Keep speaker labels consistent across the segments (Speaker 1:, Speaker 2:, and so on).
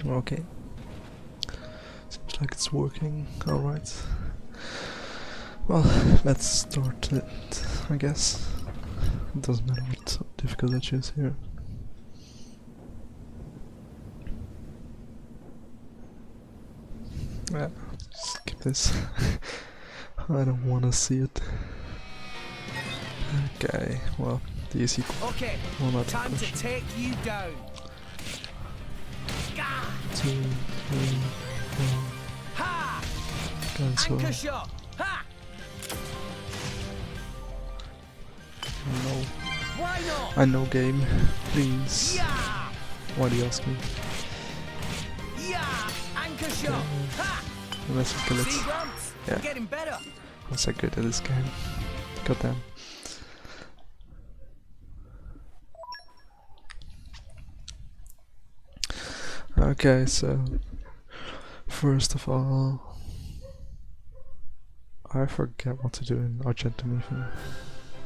Speaker 1: Okay, seems like it's working. Alright. Well, let's start it, I guess. It doesn't matter what difficulty I choose here. Yeah, skip this. I don't want to see it. Okay, well, the easy.
Speaker 2: Okay, time to take you down.
Speaker 1: 2, 3, 4.
Speaker 2: Ha!
Speaker 1: Cancel.
Speaker 2: Anchor shot. Ha!
Speaker 1: No.
Speaker 2: Why not?
Speaker 1: I know game. Please.
Speaker 2: Yeah!
Speaker 1: Why do you ask me?
Speaker 2: Yeah! Anchor shot. Ha!
Speaker 1: Let's kill it.
Speaker 2: See, Grumps?
Speaker 1: Yeah.
Speaker 2: We're getting better.
Speaker 1: I'm so good at this game. Goddamn. Okay, so first of all, I forget what to do in Argentum even.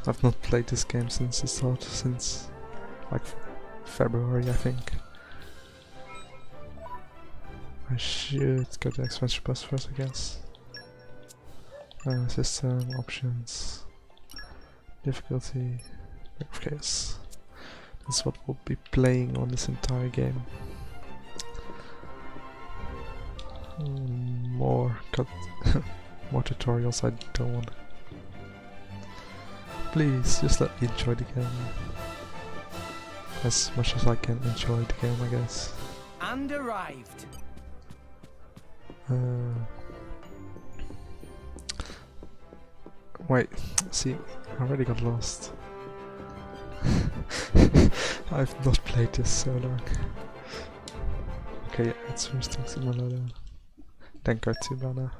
Speaker 1: I've not played this game since the start, since like February, I think. I should go to expansion pass first, I guess. System, options, difficulty, case. That's what we'll be playing on this entire game. More more tutorials. I don't want. Please, just let me enjoy the game as much as I can enjoy the game, I guess.
Speaker 2: And arrived.
Speaker 1: Wait, see, I already got lost. I've not played this so long. Okay, it's first things in my loader. Then go to banner.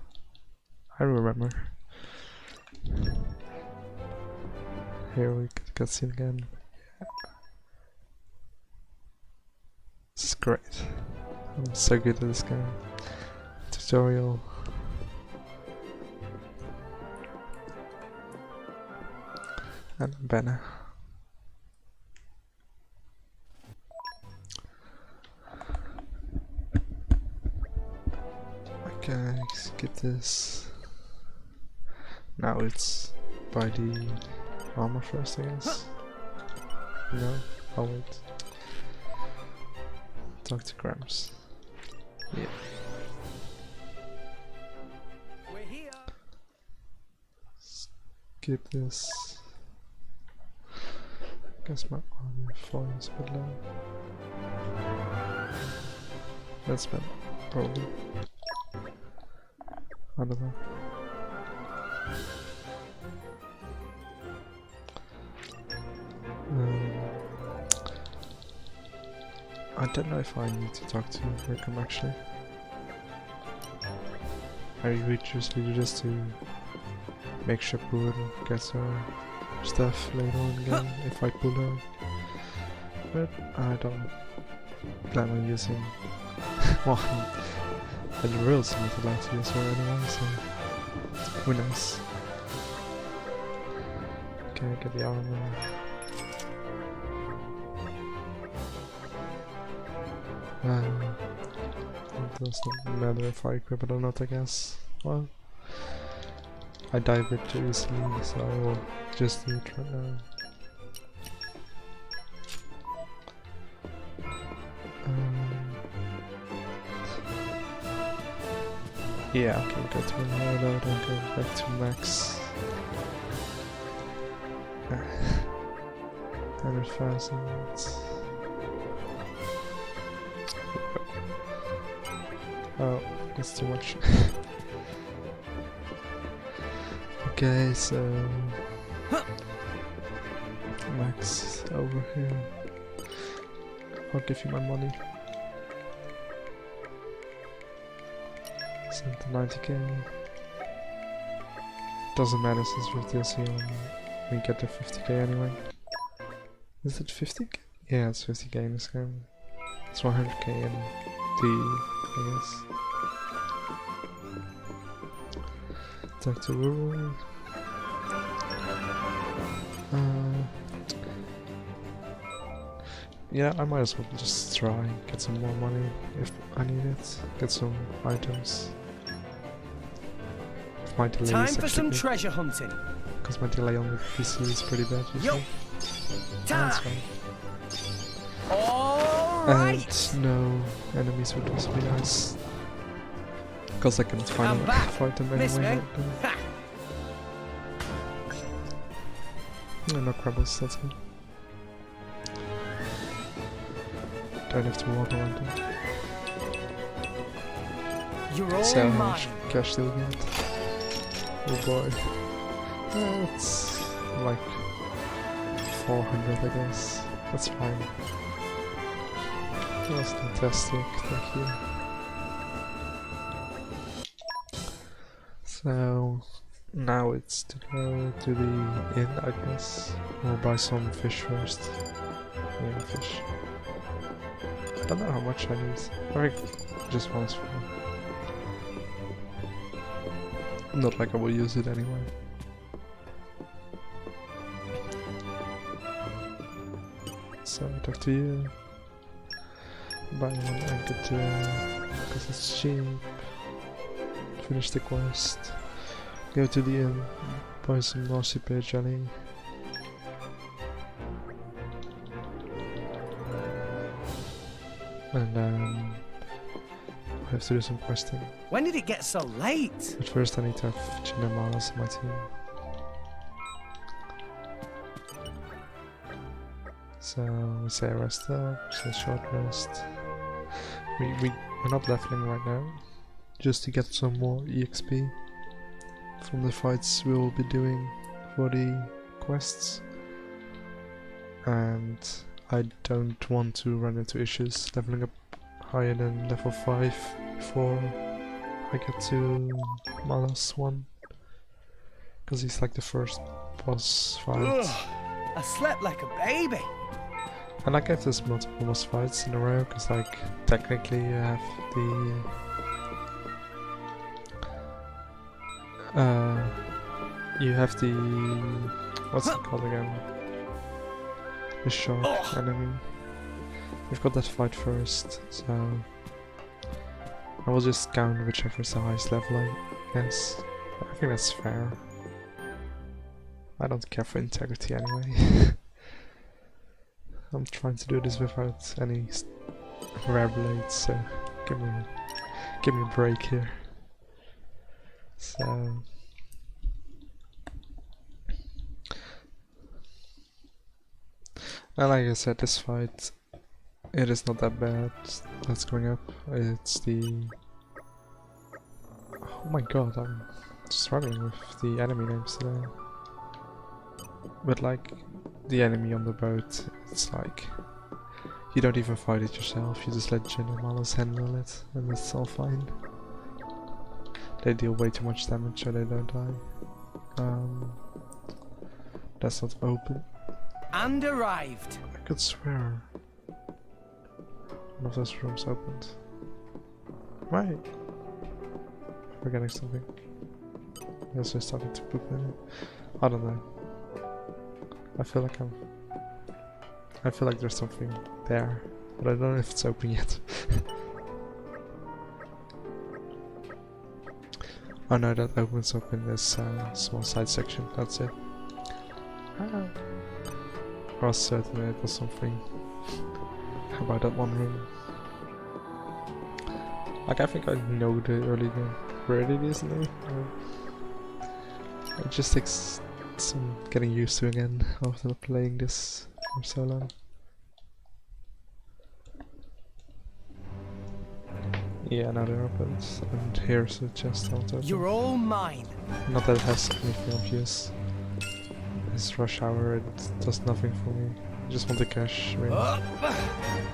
Speaker 1: I remember. Here we get cutscene again. This is great. I'm so good at this game. Tutorial. And banner. Okay, skip this. Now it's by the armor first, I guess. No? Oh wait. Talk to Gramps. Yeah.
Speaker 2: We're here.
Speaker 1: Skip this. Guess my armor volume is a bit low. That's better, probably. I don't know. I don't know if I need to talk to Rickham actually. I usually do this to make sure Pull gets her stuff later on in the game if I pull her. But I don't plan on using well, the rules are not allowed to use her anyway, so who knows. Okay, get the armor. It doesn't matter if I equip it or not, I guess. Well, I die a bit too easily, so I will just do it right now. Yeah, okay, go to my loadout and go back to max. 100,000. Oh, that's too much. Okay, so max over here. I'll give you my money. Send to 90k. Doesn't matter since with DLC on, we get to 50k anyway. Is it 50k? Yeah, it's 50k in this game. It's 100k in the, I guess. Talk to rural. yeah, I might as well just try, get some more money if I need it, get some items. If my delay
Speaker 2: Time
Speaker 1: is
Speaker 2: for some
Speaker 1: actually
Speaker 2: treasure hunting.
Speaker 1: because my delay on the PC is pretty bad usually. That's fine.
Speaker 2: Alright!
Speaker 1: And no enemies would also be nice. Because I can finally fight them
Speaker 2: Miss
Speaker 1: anyway.
Speaker 2: me? Ha!
Speaker 1: No, no crabbles, that's good. Don't have to walk around them.
Speaker 2: You're all
Speaker 1: So how
Speaker 2: mine.
Speaker 1: much cash do we get? Oh boy. It's like 400 I guess. That's fine. That's fantastic, thank you. So now it's to go to the inn I guess. Or buy some fish first. Yeah, fish. I don't know how much I need. I think just once for not like I will use it anyway. So talk to you. Buy one and get to because it's cheap. Finish the quest. Go to the inn. Buy some Nazi Bear jelly. And I have to do some questing.
Speaker 2: When did it get so late?
Speaker 1: But first I need to have Xenoblade on my team. So we say rest up, say short rest. We're not leveling right now, just to get some more EXP from the fights we will be doing for the quests. And I don't want to run into issues leveling up higher than level 5 before I get to Malas 1. Because he's like the first boss fight.
Speaker 2: Ugh, I slept like a baby.
Speaker 1: And like if there's multiple boss fights in a row, because like technically you have the what's it called again? The shark enemy. We've got that fight first, so I will just count whichever is the highest level, I guess. I think that's fair. I don't care for integrity anyway. I'm trying to do this without any rare blades, so give me a break here. So and like I said, this fight, it is not that bad. That's going up. It's the oh my god, I'm struggling with the enemy names today. But like the enemy on the boat, it's like you don't even fight it yourself, you just let Jin and Malus handle it and it's all fine. They deal way too much damage so they don't die. That's not open.
Speaker 3: And arrived.
Speaker 1: I could swear one of those rooms opened. Right. Forgetting something. I guess I started to poop in it. I don't know. I feel like there's something there, but I don't know if it's open yet. Oh no, that opens up in this small side section, that's it. I was certain it was something about that one room. Like I think I know the early game where it is now. It just takes some getting used to again after playing this for so long. Yeah, now they're opened, and here's a chest on top.
Speaker 3: You're all mine.
Speaker 1: Not that it has anything obvious. It's rush hour, it does nothing for me. I just want the cash, really.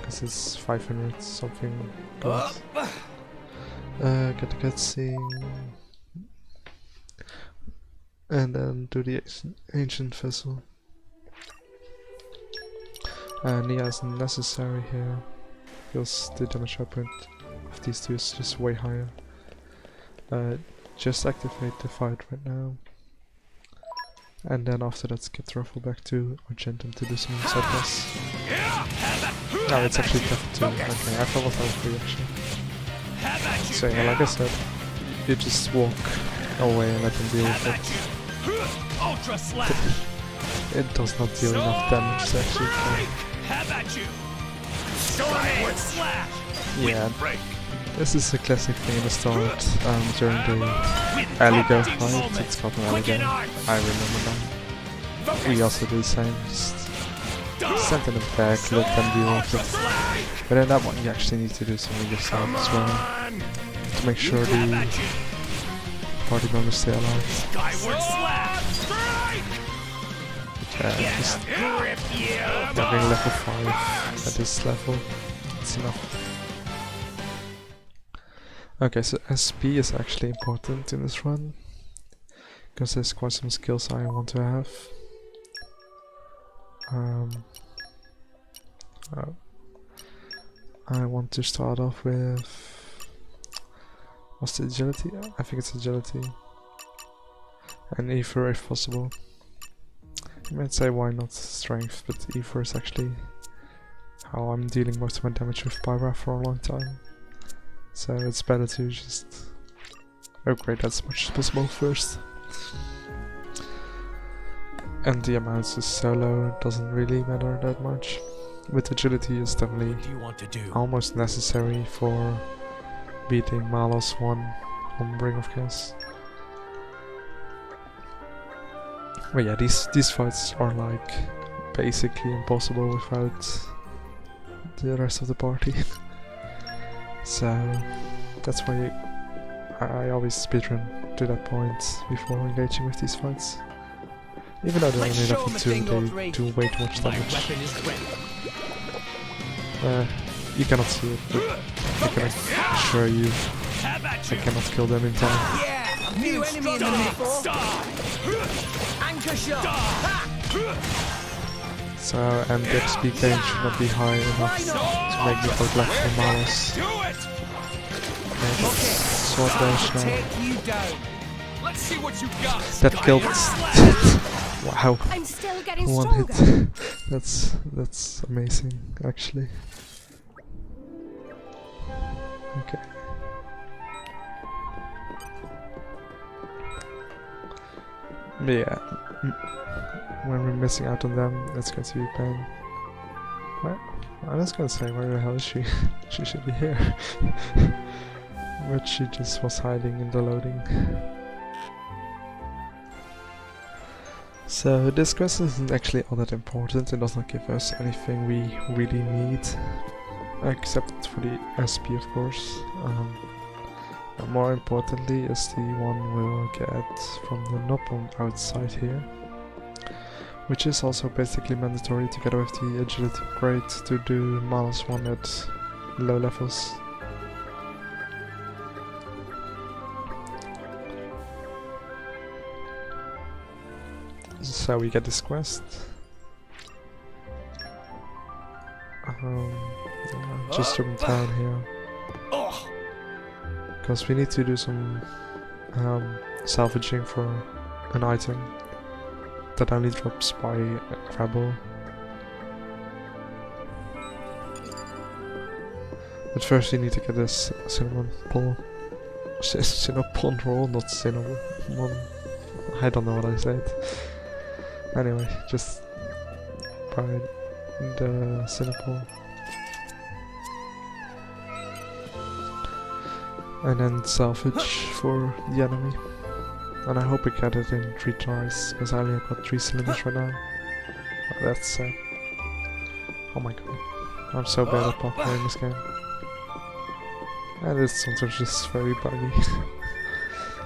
Speaker 1: Because it's 500 something. Get the cutscene. And then do the ancient vessel. Nia is necessary here, because the damage output of these two is just way higher. Just activate the fight right now. And then after that skip Ruffle back to Argentum to do some side quests. No, it's actually level 2. Okay, I thought it was level 3 actually. So yeah, like I said, you just walk away and let them deal with it.
Speaker 3: Ultra slash.
Speaker 1: It does not deal enough damage to actually kill.
Speaker 3: Skyward slash.
Speaker 1: Yeah, this is a classic thing in the start during the Alligator fight. It's called an Alligator. I remember now. We also do the same. Just send them back, let them deal with it. But in that one, you actually need to do something yourself as well to make sure the party members stay alive.
Speaker 3: Skyward slash.
Speaker 1: Just having level 5 at this level, it's enough. Okay, so SP is actually important in this run, because there's quite some skills I want to have. I want to start off with... what's the agility? I think it's agility. And Ether if possible. You might say why not strength, but Ether is actually how I'm dealing most of my damage with Pyra for a long time. So it's better to just upgrade that as much as possible first. And the amounts is so low, it doesn't really matter that much. With agility is definitely almost necessary for beating Malos 1 on Ring of Chaos. But yeah, these fights are like basically impossible without the rest of the party. So that's why I always speedrun to that point before engaging with these fights. Even though they're only level 2, they do way too much damage. You cannot see it, but I can assure you I cannot kill them in time.
Speaker 2: Yeah, new enemy in the before. Anchor shot.
Speaker 1: So, and the XP gain should not be high enough to make me go black for Malos. Sword dash now.
Speaker 3: Let's see what you got.
Speaker 1: That killed. Wow.
Speaker 4: I'm still getting
Speaker 1: One
Speaker 4: stronger.
Speaker 1: hit. That's amazing, actually. Okay. But yeah, when we're missing out on them, that's going to be a pain. Well, I was gonna say, where the hell is she? She should be here. But she just was hiding in the loading. So this quest isn't actually all that important, it does not give us anything we really need, except for the SP of course. And more importantly is the one we'll get from the Nopon outside here, which is also basically mandatory together with the agility upgrade to do -1 at low levels. So we get this quest. Just from town here. Because we need to do some salvaging for an item that only drops by Crabble. But first we need to get this cinnamon pull. Cinnamon roll, not cinnamon. I don't know what I said. Anyway, just buy the cinnamon. And then salvage for the enemy. And I hope we get it in 3 tries, because I only got 3 cylinders right now. Oh, that's sad. Oh my god. I'm so bad at parkour in this game. And it's sometimes just very buggy.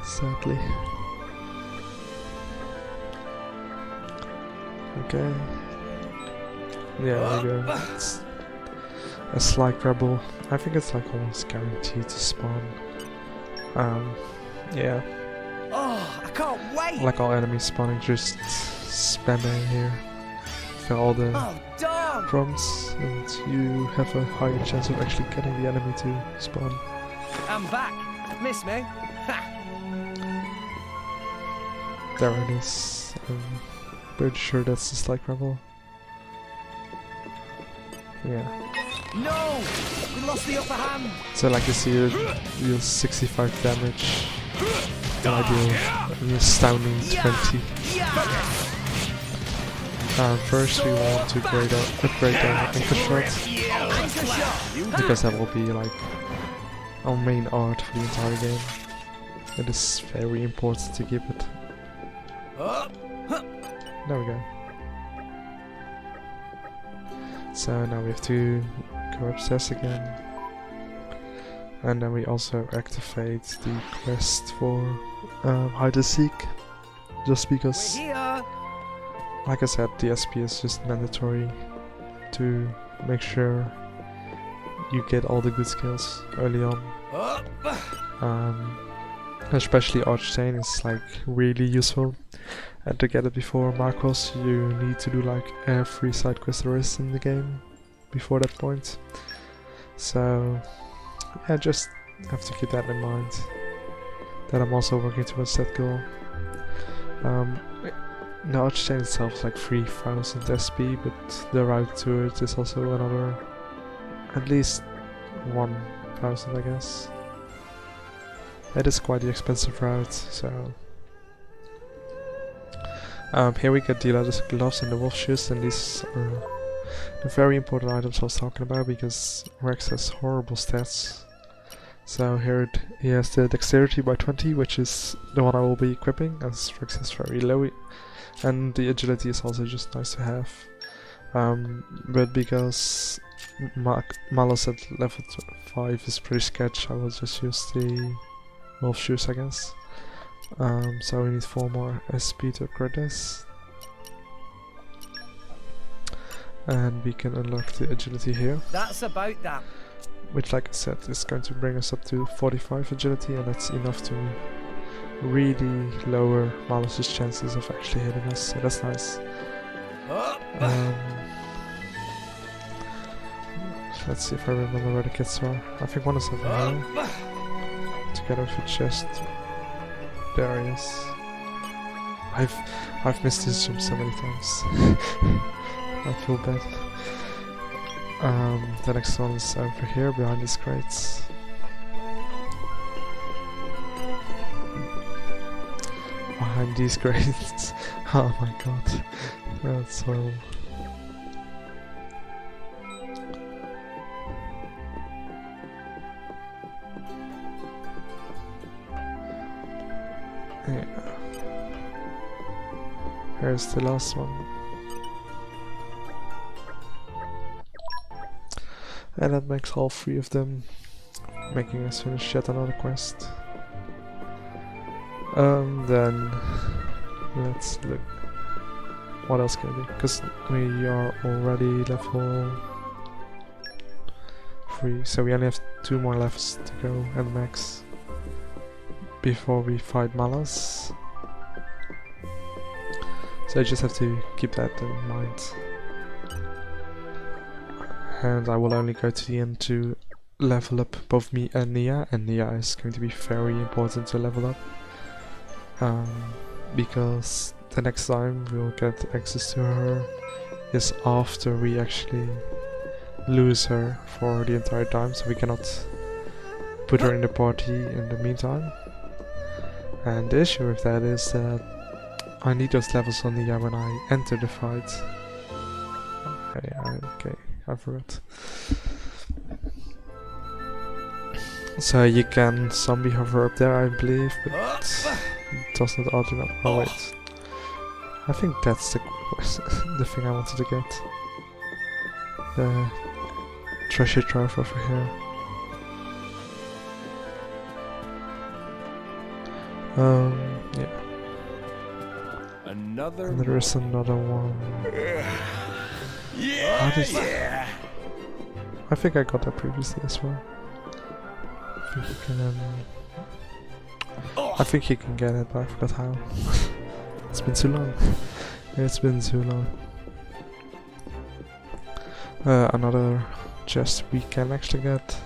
Speaker 1: Sadly. Okay. Yeah, there we go. It's a slight rebel. I think it's like almost guaranteed to spawn. Yeah.
Speaker 2: Oh, I can't wait.
Speaker 1: Like all enemies spawning, just spam A here. Fill all the
Speaker 2: Oh, darn.
Speaker 1: prompts, and you have a higher chance of actually getting the enemy to spawn.
Speaker 2: I'm back. Miss me? Ha.
Speaker 1: There it is. I'm pretty sure that's the Slack level. Yeah.
Speaker 2: No! We lost the upper hand!
Speaker 1: So like you see, it deals 65 damage. And I deal an astounding 20. First we want to upgrade our anchor shot, because that will be like our main art for the entire game. It is very important to keep it. There we go. So now we have to go upstairs again. And then we also activate the quest for hide and seek. Just because, like I said, the SP is just mandatory to make sure you get all the good skills early on. Especially Archchain is like really useful. And to get it before Marcos, you need to do like every side quest there is in the game before that point. So yeah, just have to keep that in mind. That I'm also working towards that goal. The Archchain itself is like 3000 SP, but the route to it is also another at least 1000, I guess. It is quite the expensive route, so here we get the leather gloves and the wolf shoes, and these are the very important items I was talking about, because Rex has horrible stats. So here he has the dexterity by 20, which is the one I will be equipping, as Rex is very low, and the agility is also just nice to have. But because Malus at level 5 is pretty sketch, I will just use the wolf shoes, I guess. So we need 4 more SP to upgrade this. And we can unlock the agility here.
Speaker 2: That's about that.
Speaker 1: Which, like I said, is going to bring us up to 45 agility, and that's enough to really lower Malus's chances of actually hitting us, so that's nice. Let's see if I remember where the kids are. I think one is over here. Together with the chest. There he is. I've missed his jump so many times. I feel bad. The next one is over here behind these crates. Behind these crates. Oh my god. That's horrible. Yeah. Here's the last one. And that makes all 3 of them, making us finish yet another quest. Then let's look. What else can we do? Because we are already level 3, so we only have 2 more levels to go at max before we fight Malus. So I just have to keep that in mind. And I will only go to the end to level up both me and Nia is going to be very important to level up. Because the next time we'll get access to her is after we actually lose her for the entire time, so we cannot put her in the party in the meantime. And the issue with that is that I need those levels on Nia when I enter the fight. Okay, I forgot. So you can zombie hover up there, I believe, but it does not auto. Oh wait, I think that's the the thing I wanted to get. The treasure trove over here. Yeah. And there is another one. Yeah. I think I got that previously as well. I think you can get it, but I forgot how. It's been too long. It's been too long. Another chest we can actually get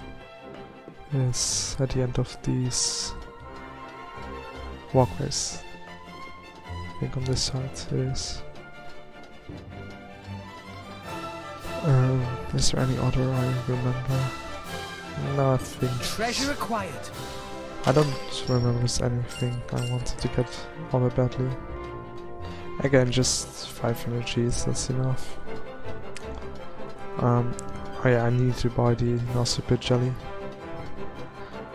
Speaker 1: is at the end of these walkways. think on this side it is. Is there any other I remember? Nothing.
Speaker 2: Treasure acquired.
Speaker 1: I don't remember there's anything I wanted to get over badly. Again, just 5 energies, that's enough. Oh yeah, I need to buy the Nosipid jelly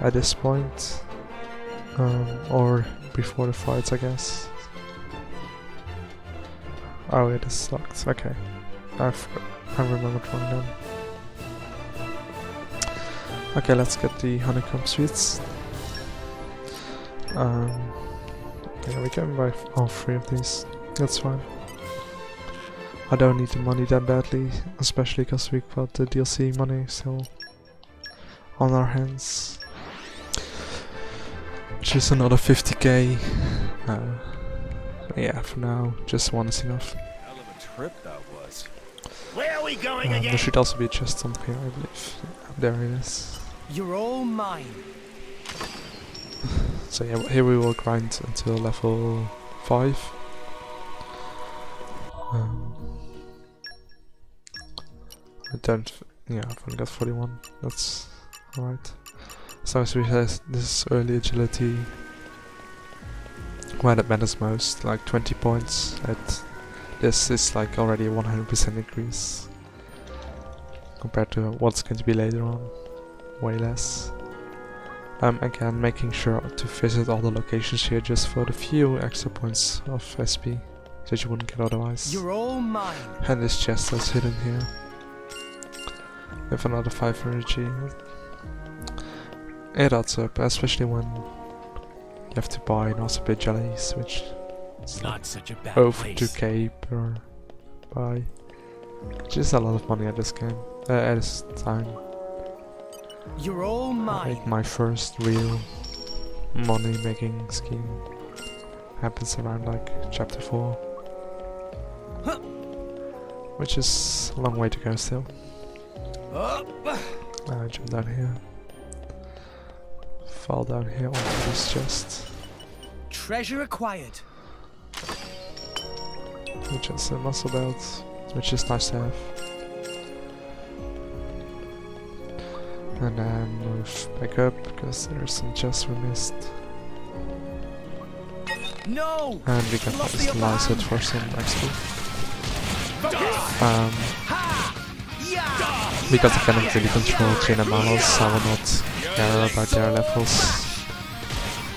Speaker 1: at this point. Or before the fights, I guess. Oh, it is locked. Okay. I remembered one then. Okay, let's get the honeycomb sweets. Yeah, we can buy all 3 of these. That's fine. I don't need the money that badly, especially because we got the DLC money still on our hands. Which is another 50k. Yeah, for now, just one is enough.
Speaker 3: Hell of a trip that was.
Speaker 4: Where are we going again?
Speaker 1: There should also be a chest on here, I believe. There it is.
Speaker 2: You're all mine.
Speaker 1: So yeah, here we will grind until level 5. Yeah, I've only got 41, that's alright. So as we said, this is early agility, where that matters most, like 20 points. This is like already a 100% increase compared to what's going to be later on, way less. Again, making sure to visit all the locations here just for the few extra points of SP that you wouldn't get otherwise.
Speaker 2: You're all mine.
Speaker 1: And this chest is hidden here with another 5 energy. It adds up, especially when you have to buy Nosipid jellies, which is
Speaker 3: Not such a bad
Speaker 1: over
Speaker 3: place.
Speaker 1: 2k per buy. Which is a lot of money at this game, at this time.
Speaker 2: You're all mine.
Speaker 1: Like my first real money making scheme happens around like chapter 4. Which is a long way to go still. I jump down here. Fall down here onto this chest.
Speaker 2: Treasure acquired.
Speaker 1: Which is a muscle belt, which is nice to have. And then move back up because there's some chests we missed.
Speaker 2: No.
Speaker 1: And we can
Speaker 2: Lost the upper
Speaker 1: utilize it
Speaker 2: hand.
Speaker 1: for some XP. Because I cannot really control Xenoblade, I will not care about their levels.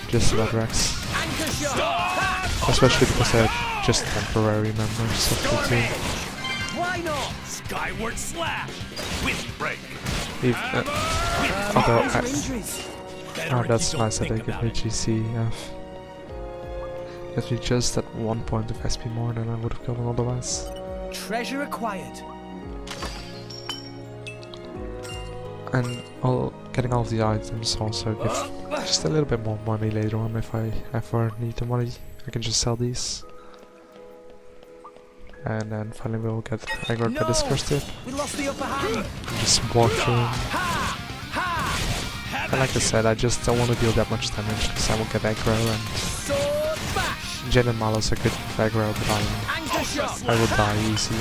Speaker 1: Just about Rex.
Speaker 2: Anchor shot.
Speaker 1: Especially because they're just temporary members of the team.
Speaker 2: Why not?
Speaker 3: Skyward slash. Wind break.
Speaker 1: Although
Speaker 2: Those are injuries.
Speaker 1: oh, that's nice that they give me GCF. Gives me just that 1 point of SP more than I would have gotten otherwise.
Speaker 2: Treasure acquired.
Speaker 1: And getting all of the items also give just a little bit more money later on if I ever need the money. I can just sell these. And then finally we'll get aggroed by this first tip.
Speaker 2: We lost the upper hand.
Speaker 1: Just walk through him. And like I said, I just don't want to deal that much damage because I will get aggro and
Speaker 2: Sword bash.
Speaker 1: Jin and Malos are good with aggro, but
Speaker 2: Anchor shot.
Speaker 1: I will die easy.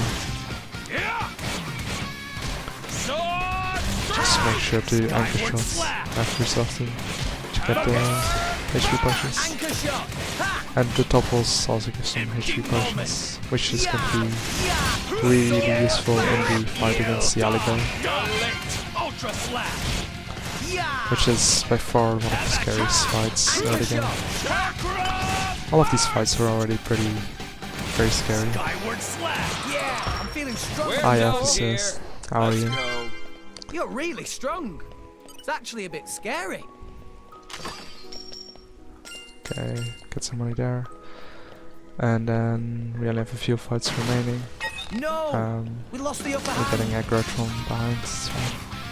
Speaker 1: Just make sure to anchor shots after something to get the HP potions.
Speaker 2: Anchor shot.
Speaker 1: And the topples also give some HP potions, which is going to be really useful in the fight against the alligator,
Speaker 3: Ultra slash.
Speaker 1: which is by far one of the scariest fights in the game. All of these fights are already very scary.
Speaker 3: Skyward slash.
Speaker 2: Yeah, I'm feeling strong.
Speaker 1: Hi, Ephesus. How are you?
Speaker 2: You're really strong. It's actually a bit scary.
Speaker 1: Okay, get some money there. And then we only have a few fights remaining.
Speaker 2: No, we lost the upper
Speaker 1: We're
Speaker 2: hand.
Speaker 1: getting aggro from behind, so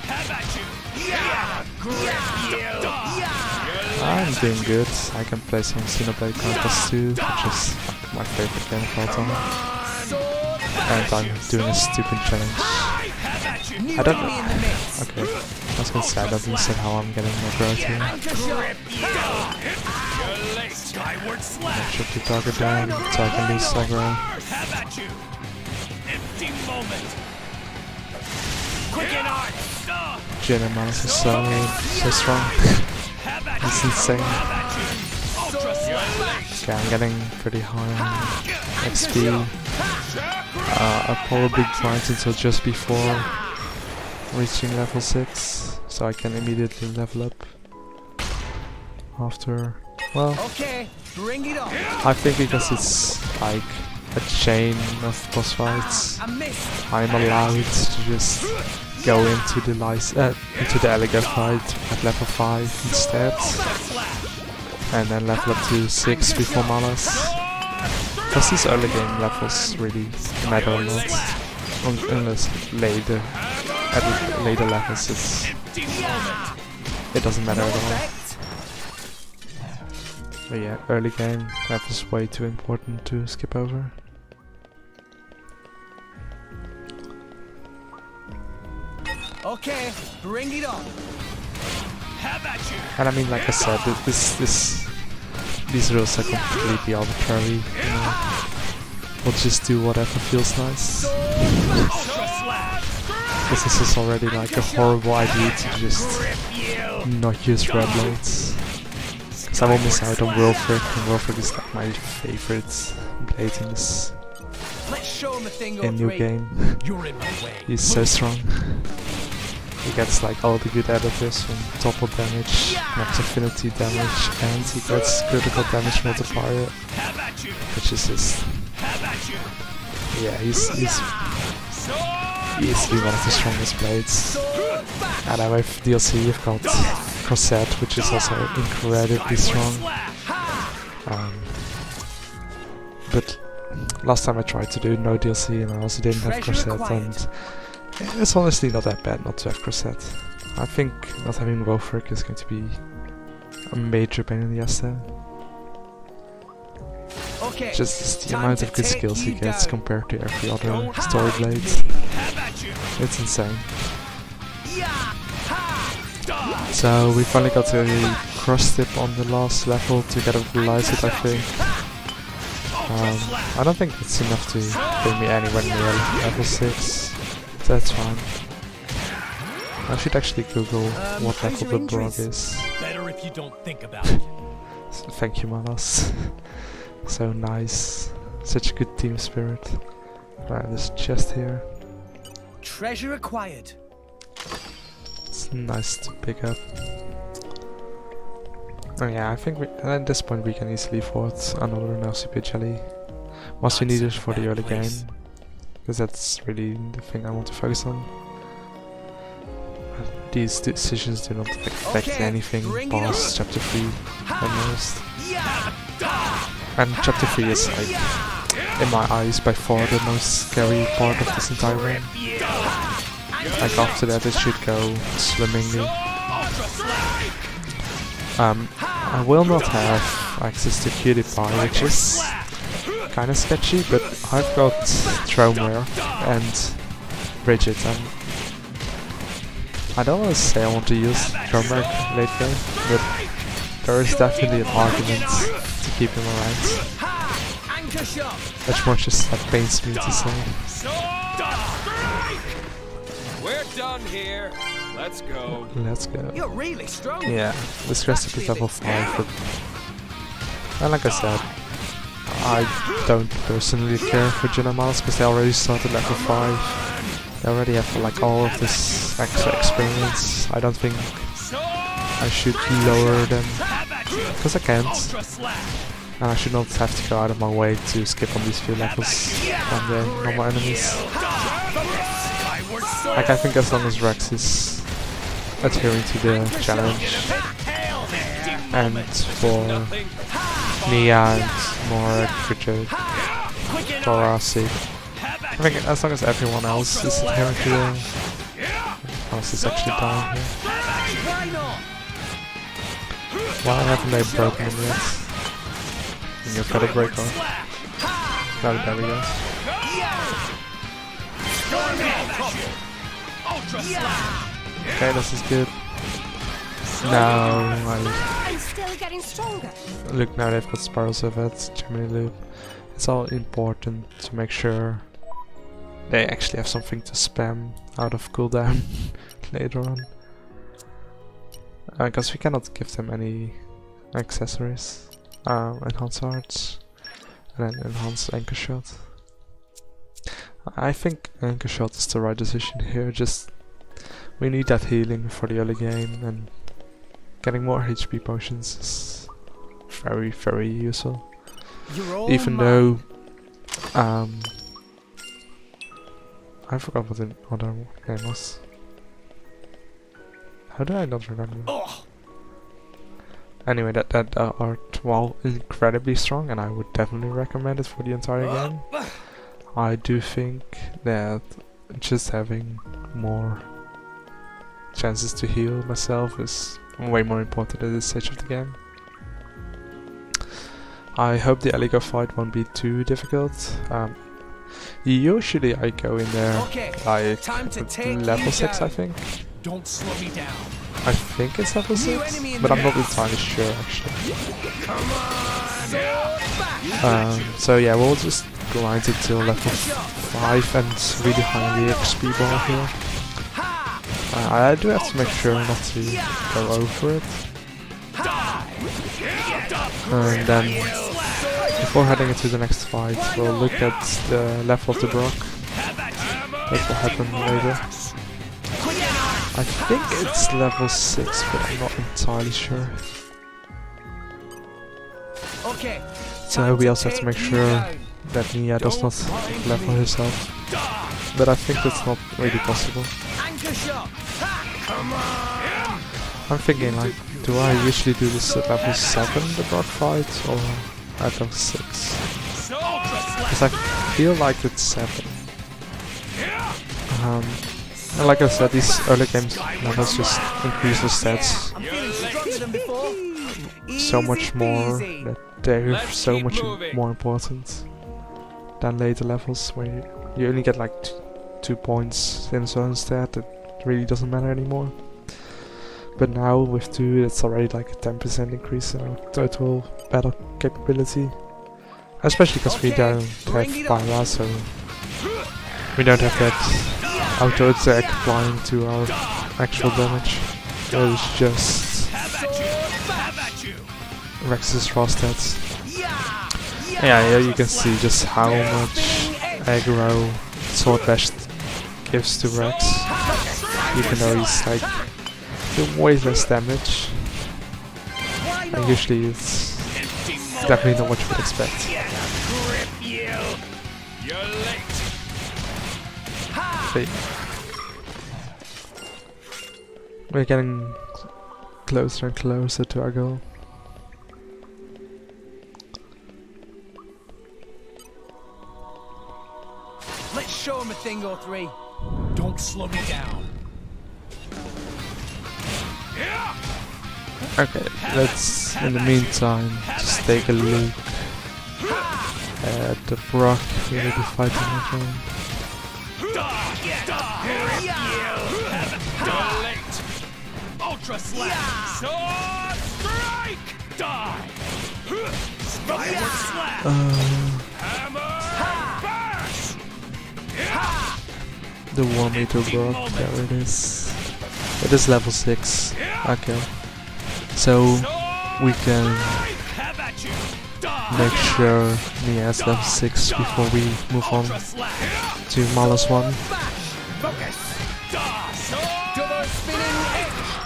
Speaker 3: Have at you.
Speaker 1: I'm doing good. I can play some Xenoblade Chronicles 2, which is my favorite game of all time.
Speaker 2: Sword
Speaker 1: And I'm doing a stupid challenge.
Speaker 2: New
Speaker 1: I don't
Speaker 2: enemy in the mix.
Speaker 1: Okay, I was gonna say I don't understand how I'm getting aggro here.
Speaker 2: Anchor shot.
Speaker 3: Skyward
Speaker 1: Make
Speaker 3: slash.
Speaker 1: sure to target down so I can lose aggro.
Speaker 3: Have at you. Empty moment. Quicken art.
Speaker 1: Xenoblade is so strong.
Speaker 3: Have at
Speaker 1: It's
Speaker 3: you.
Speaker 1: insane.
Speaker 3: Have at you. Ultra slash.
Speaker 1: Okay, I'm getting pretty high on XP. I'll probably grind until just before reaching level 6, so I can immediately level up after. Well,
Speaker 2: Okay, bring it on.
Speaker 1: I think because it's like a chain of boss fights,
Speaker 2: I missed.
Speaker 1: I'm allowed to just go into the Eliga fight at level 5 instead, and then level up to 6 before Malas. Because these early game levels really matter a lot, unless later, at later levels it doesn't matter at all. But yeah, early game levels way too important to skip over.
Speaker 2: Okay, bring it on.
Speaker 3: Have at you.
Speaker 1: And I mean, like I said, these rules are completely arbitrary. You know? We'll just do whatever feels nice.
Speaker 3: Ultra slash.
Speaker 1: This is already like a horrible idea to just not use red blades. Because I will miss out on Wilfred, and Wilfred is like my favorite blade in this
Speaker 2: Let's show him a thing or
Speaker 1: new
Speaker 2: three.
Speaker 1: game.
Speaker 3: You're in my way.
Speaker 1: He's so strong. He gets like all the good additives from topple damage, max affinity damage, and he gets critical damage multiplier,
Speaker 3: Have at you.
Speaker 1: which is just,
Speaker 3: Have at you.
Speaker 1: yeah, he's easily one of the strongest blades. And then with DLC you've got Corset, which is also incredibly strong. But last time I tried to do no DLC and I also didn't have Corset, and it's honestly not that bad not to have Corset. I think not having Wolfric is going to be a major pain in the ass there.
Speaker 2: Okay,
Speaker 1: Just the
Speaker 2: time
Speaker 1: amount
Speaker 2: to
Speaker 1: of good
Speaker 2: take
Speaker 1: skills he
Speaker 2: you
Speaker 1: gets
Speaker 2: down.
Speaker 1: compared to every other
Speaker 2: Don't
Speaker 1: story
Speaker 2: hide.
Speaker 1: blade.
Speaker 3: Have at you.
Speaker 1: It's insane.
Speaker 2: Yeah, ha.
Speaker 1: So we finally got a cross tip on the last level to get over the lights, I think. I don't think it's enough to bring me anywhere near level 6. That's fine. I should actually Google what level the Brog is.
Speaker 3: Better if you don't think about it.
Speaker 1: So thank you, Malas. So nice. Such a good team spirit. Right, there's a chest here.
Speaker 2: Treasure acquired.
Speaker 1: It's nice to pick up. Oh yeah, I think at this point we can easily afford another Nausea Jelly. Once we need it for the early game. Because that's really the thing I want to focus on. These decisions do not affect
Speaker 2: Okay,
Speaker 1: anything
Speaker 2: bring it
Speaker 1: past chapter 3 almost.
Speaker 2: Yeah,
Speaker 1: And chapter 3 is like, in my eyes, by far the most scary part of this entire game. Like after that it should go swimmingly. I will not have access to PewDiePie, which is kinda sketchy, but I've got Thromeware and Bridget, and I don't want to say I want to use Thromeware late game, but there is definitely an argument to keep him around.
Speaker 2: anchor shot.
Speaker 1: Much more just that pains me to say.
Speaker 5: We're done here. Let's go.
Speaker 1: Let's go.
Speaker 2: You're really strong.
Speaker 1: Yeah, this rest is level 5, but and like I said, I don't personally care for Xenoblade because they already started level 5. They already have like all of this extra experience. I don't think I should lower them because I can't, and I should not have to go out of my way to skip on these few levels on the normal enemies. Like I think as long as Rex is adhering to the challenge, and for Nia and Morag, Bridget, Dorasi, I think as long as everyone else is adhering to the... House is actually down here.
Speaker 2: Why not?
Speaker 1: Why haven't they broken him yet? And you've got a break on. No, there we go. Okay, this is good. No,
Speaker 6: I still
Speaker 2: getting stronger.
Speaker 1: Look, now they've got Spiral Servets, Gemini Loop. It's all important to make sure they actually have something to spam out of cooldown later on. Because we cannot give them any accessories. Enhanced Arts, and then Enhanced Anchor Shot. I think Anchor Shot is the right decision here, just we need that healing for the early game, and getting more HP potions is very, very useful. Even though I forgot what the other game was. How do I not remember? Anyway, that art, while incredibly strong, and I would definitely recommend it for the entire game, I do think that just having more chances to heal myself is way more important at this stage of the game. I hope the Eligo fight won't be too difficult. Usually I go in there like level 6, I think.
Speaker 3: Don't slow me down.
Speaker 1: I think it's level 6, but I'm not entirely sure actually. So yeah, we'll just grind it till level 5 and really high the XP bar here. I do have to make sure not to go over it. And then, before heading into the next fight, we'll look at the level of the Brock. That will happen later. I think it's level 6, but I'm not entirely sure. So we also have to make sure that Nia does not level herself. But I think that's not really possible. I'm thinking like, do I usually do this at level 7, the Brock fight, or at level 6? Because I feel like it's 7. And like I said, these early games levels just increase the stats so much more that they're so much more important than later levels where you only get like 2 points in a certain stat that really doesn't matter anymore. But now with 2 it's already like a 10% increase in our total battle capability. Especially because we don't have Pyra, so we don't have that auto attack applying to our actual damage. It's just Rex's raw stats. Yeah, here you can see just how much aggro Sword Bash gives to Rex, even though he's like doing way less damage. And usually it's definitely not what you would expect. But we're getting closer and closer to our goal.
Speaker 2: Let's show him a thing or three.
Speaker 3: Don't slow me down.
Speaker 1: Okay, let's in the meantime just take a look at the Brock we will be fighting again.
Speaker 3: Ultra slap. Sword strike. Die. Skyward slap. Hammer. Bash.
Speaker 1: The War Meter Brock, there it is. It is level 6. Okay. So we can make sure Nia is level 6 before we move on to -1.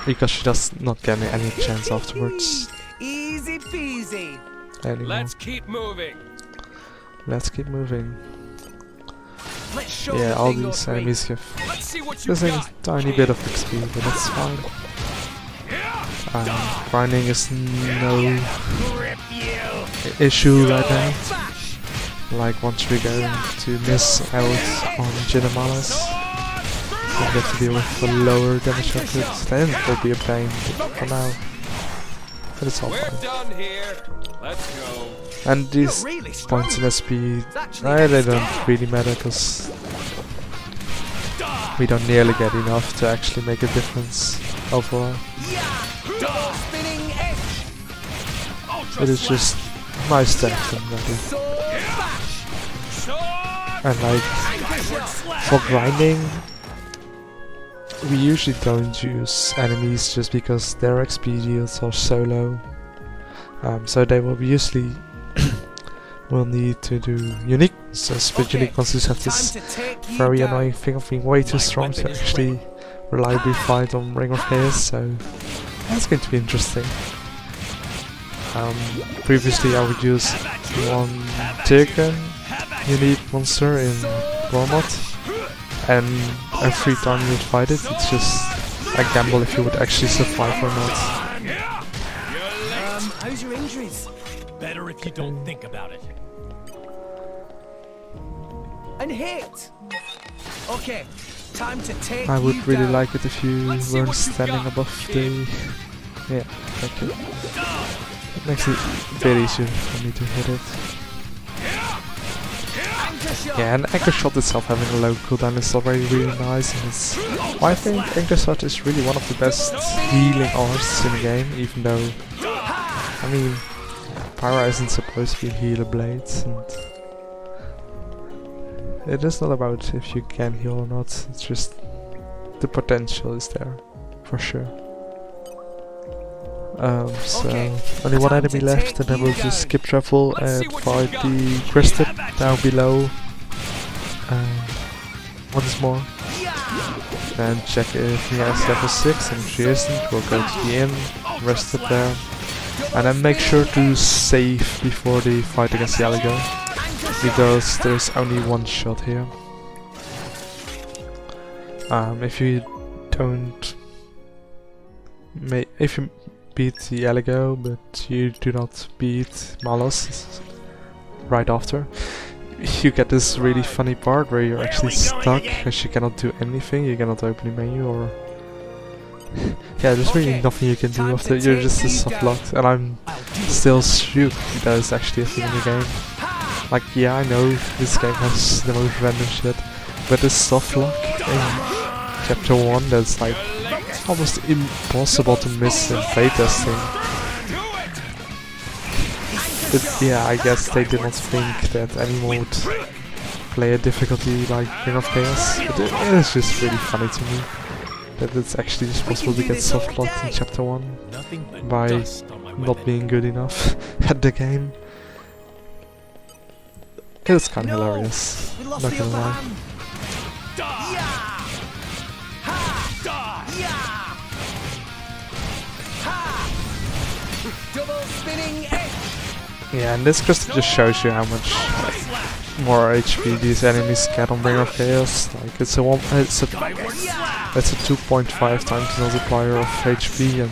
Speaker 1: Because she does not get any chance afterwards.
Speaker 2: Easy peasy.
Speaker 1: Anymore.
Speaker 5: Let's keep moving.
Speaker 1: Let's keep moving.
Speaker 2: Let's show
Speaker 1: Yeah,
Speaker 2: him a
Speaker 1: all
Speaker 2: thing or
Speaker 1: these
Speaker 2: three.
Speaker 1: enemies give
Speaker 5: Let's see what you
Speaker 1: this thing
Speaker 5: got.
Speaker 1: a tiny bit of XP, but that's fine. Grinding is no issue right now. Like once we're going to miss out on Jinamalas, we'll get to deal with the lower damage output, then it will be a pain for now. But it's all
Speaker 5: We're
Speaker 1: fine.
Speaker 5: done here. Let's go.
Speaker 1: And these points in SP, they don't really matter because we don't nearly get enough to actually make a difference overall. It is just nice depth and ready. And like, for grinding, we usually don't use enemies just because their XP deals are so low. So they will usually will need to do unique monsters, but unique monsters have this very annoying thing of being way too strong to actually reliably fight on Ring of Chaos, so that's going to be interesting. Previously I would use one Tirken unique monster in Gormod, and every time you would fight it, it's just a gamble if you would actually survive or not.
Speaker 2: How's your injuries?
Speaker 3: Better if you don't think about it.
Speaker 2: And hit! Okay, time to take
Speaker 1: I would
Speaker 2: you
Speaker 1: really
Speaker 2: down.
Speaker 1: like it if you weren't standing above the... Yeah, thank you. It makes it a bit easier for me to hit it.
Speaker 2: Anchor shot.
Speaker 1: Yeah, and Anchor Shot itself having a low cooldown is already really nice, and it's... I think Anchor Shot is really one of the best healing arts in the game, even though... I mean, Pyra isn't supposed to be a healer blade, and... It is not about if you can heal or not, it's just... The potential is there, for sure. So only one enemy left, and then we'll just skip travel and fight the Crested down below. Once more. And check if Mia is level 6, and if she isn't, we'll go to the inn, rest up there. And then make sure to save before the fight against the Aligo, because there's only one shot here. If you don't... if you beat the Aligo, but you do not beat Malos right after, you get this really funny part where you're actually stuck because you cannot do anything, you cannot open the menu or... yeah, there's really nothing you can do after, you're just soft locked, and I'm still shook that it's actually a thing in the game. Like, yeah, I know this game has the most random shit, but this soft lock in Chapter 1 that's like almost impossible to miss in playtesting. Yeah, I guess they did not think that anyone would play a difficulty like Ring of Chaos, but it is just really funny to me that it's actually just possible to get soft locked in Chapter 1 by not being good enough at the game. It's kinda hilarious, not gonna lie.
Speaker 2: Double spinning edge.
Speaker 1: Yeah, and this just shows you how much more HP these enemies get on Ring of Chaos. Like it's a 2.5 times multiplier of HP, and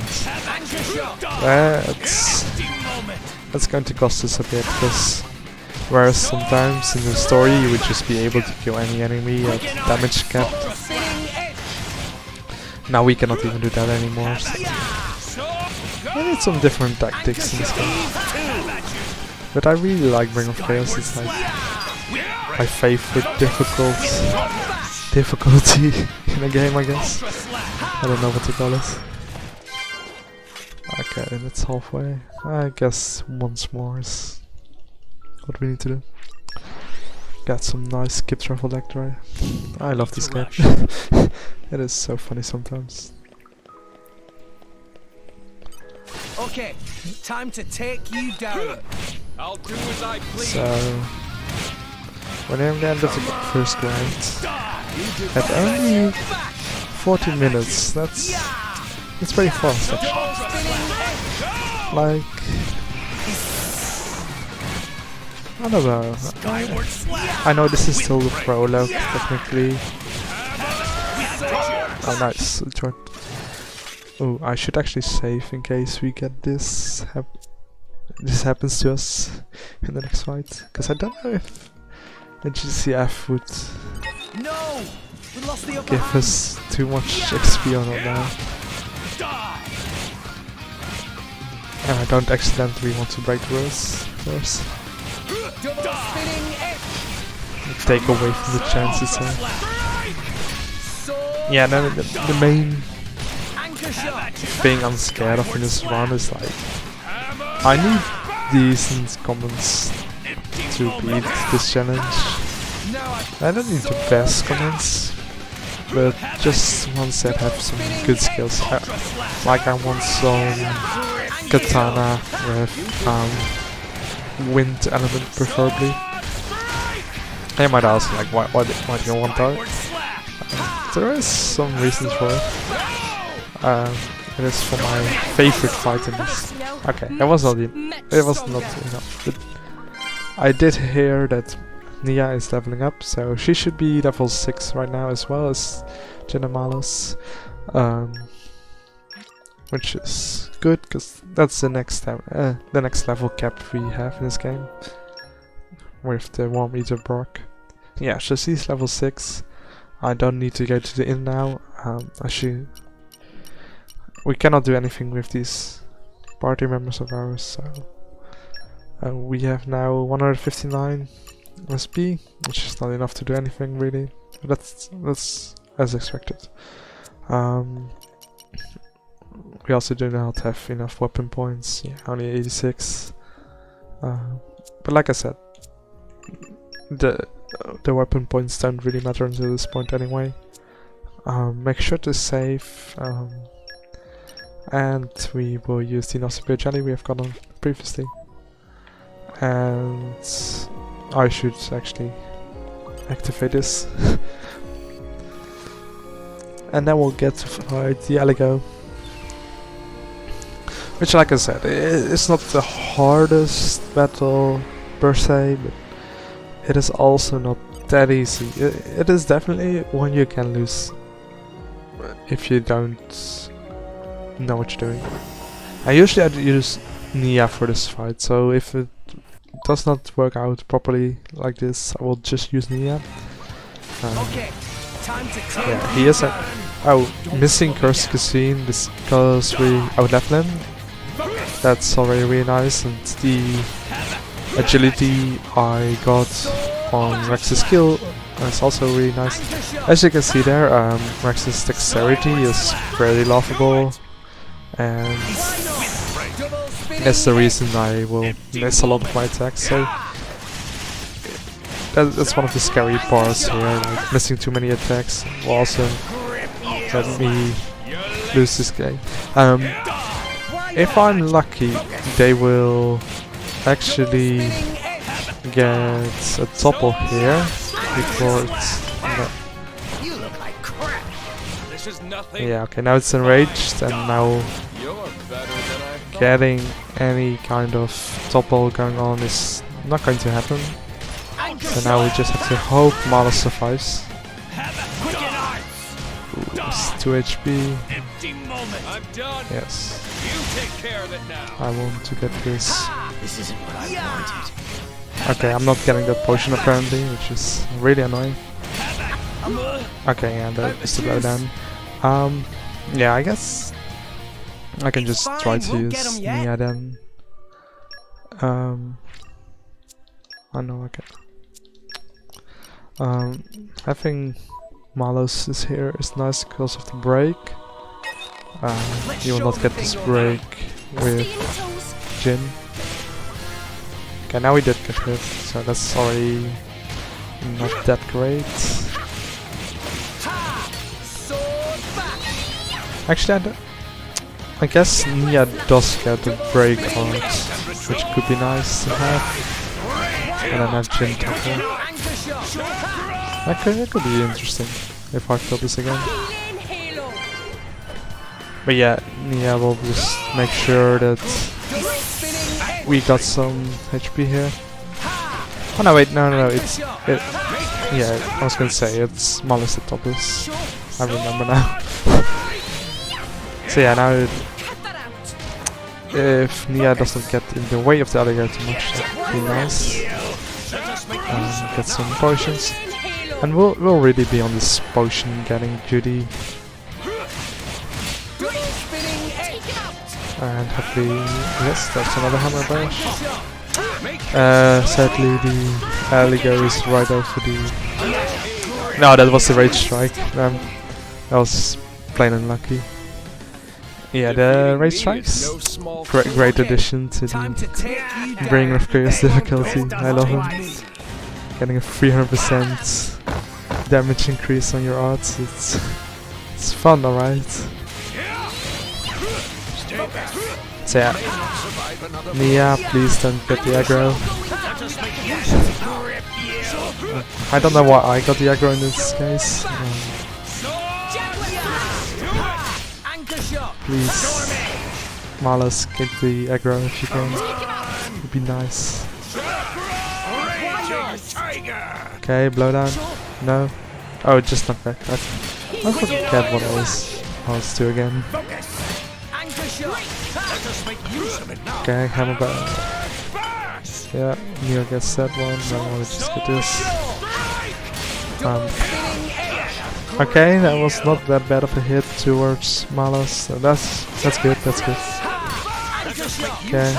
Speaker 1: that's going to cost us a bit, because whereas sometimes in the story you would just be able to kill any enemy at damage cap, now we cannot even do that anymore. So I need some different tactics in this game. But I really like Ring of Chaos, it's like my favorite difficulty in a game, I guess. I don't know what to call it. Okay, that's halfway. I guess once more is what we need to do. Got some nice skip travel deck try. I love this game. It is so funny sometimes.
Speaker 2: Okay, time to take you down.
Speaker 5: I'll do as I please.
Speaker 1: So when I'm at the end of the first grind, at only 14 minutes, that's pretty fast actually. Like, I don't know. I know this is still the prologue technically. Oh nice, oh, I should actually save in case we get this happens to us in the next fight, because I don't know if the GCF would give us too much XP on it now. And I don't accidentally want to break the rules, of course. Take away from the chances. Yeah, no, the main thing I'm scared of in this run is like, I need decent comments to beat this challenge. I don't need the best comments, but just ones that have some good skills. Like I want some katana with wind element preferably. You might ask like why do you want that? There is some reasons for it. It is for my favorite fight in this. Okay, it was not enough. But I did hear that Nia is leveling up, so she should be level 6 right now as well as Xenoblade, which is good because that's the next level cap we have in this game with the 1 meter Brock. Yeah, so she's level 6. I don't need to go to the inn now. We cannot do anything with these party members of ours, so we have now 159 SP, which is not enough to do anything really. But that's as expected. We also do not have enough weapon points. Yeah, only 86. But like I said, the weapon points don't really matter until this point anyway. Make sure to save. And we will use the Xenoblade jelly we have gotten previously. And I should actually activate this. And then we'll get to fight the Aligo. Which, like I said, it's not the hardest battle per se, but it is also not that easy. It is definitely one you can lose if you don't know what you're doing. I usually use Nia for this fight, so if it does not work out properly like this, I will just use Nia.
Speaker 2: Okay, time to
Speaker 1: Yeah, he is missing Curse Cuisine because we outlevel him. That's already really nice, and the agility I got on Rex's skill is also really nice. As you can see there, Rex's dexterity is fairly laughable, and that's the reason I will miss a lot of my attacks. So that's one of the scary parts here, like missing too many attacks will also let me lose this game. If I'm lucky, they will actually get a topple here before it's
Speaker 2: You look like crap.
Speaker 5: This is nothing.
Speaker 1: yeah, okay, now it's enraged, and now
Speaker 5: You're better than I thought.
Speaker 1: getting any kind of topple going on is not going to happen. So now we just have to hope Mala survives. Ooh, it's 2 HP.
Speaker 3: Empty moment.
Speaker 5: I'm done.
Speaker 1: Yes,
Speaker 5: You take care of it now.
Speaker 1: I want to get this.
Speaker 4: This isn't what I wanted.
Speaker 1: Okay, I'm not getting that potion apparently, which is really annoying. Okay, yeah, that is the blowdown. Yeah, I guess I can just try to use Nia then. I know I can. Having Malos is here is nice because of the break. You will not get this break with Jin. Okay, now we did get hit, so that's already not that great. Actually, I guess Nia does get the break art, which could be nice to have. And then have Jin tackle. That could be interesting if I feel this again. But yeah, Nia will just make sure that we got some HP here. Oh no, wait, no, yeah, I was gonna say, it's Malus that topless. I remember now. So yeah, now if Nia doesn't get in the way of the alligator too much, that would be nice. Get some potions. And we'll really be on this potion getting duty. And hopefully, yes, that's another hammer bash. Sadly, the alligator is right over the... No, that was the rage strike. That was plain unlucky. Yeah, the raid strikes.
Speaker 5: No small
Speaker 1: Great addition to
Speaker 2: Time to
Speaker 1: the
Speaker 2: take you down.
Speaker 1: bring of curious difficulty. I love him. Getting a 300% damage increase on your odds. It's fun, alright. So yeah, Nia, please don't get the aggro. I don't know why I got the aggro in this case. Please, Malus, get the aggro if you can. It'd be nice. Okay, blow down. No. Oh, just knockback. I forget what I was do again. Okay, hammer back. Yeah, Neo gets that one. Then I'll just get this. Okay, that was not that bad of a hit towards Malus. So that's good. That's good. Okay.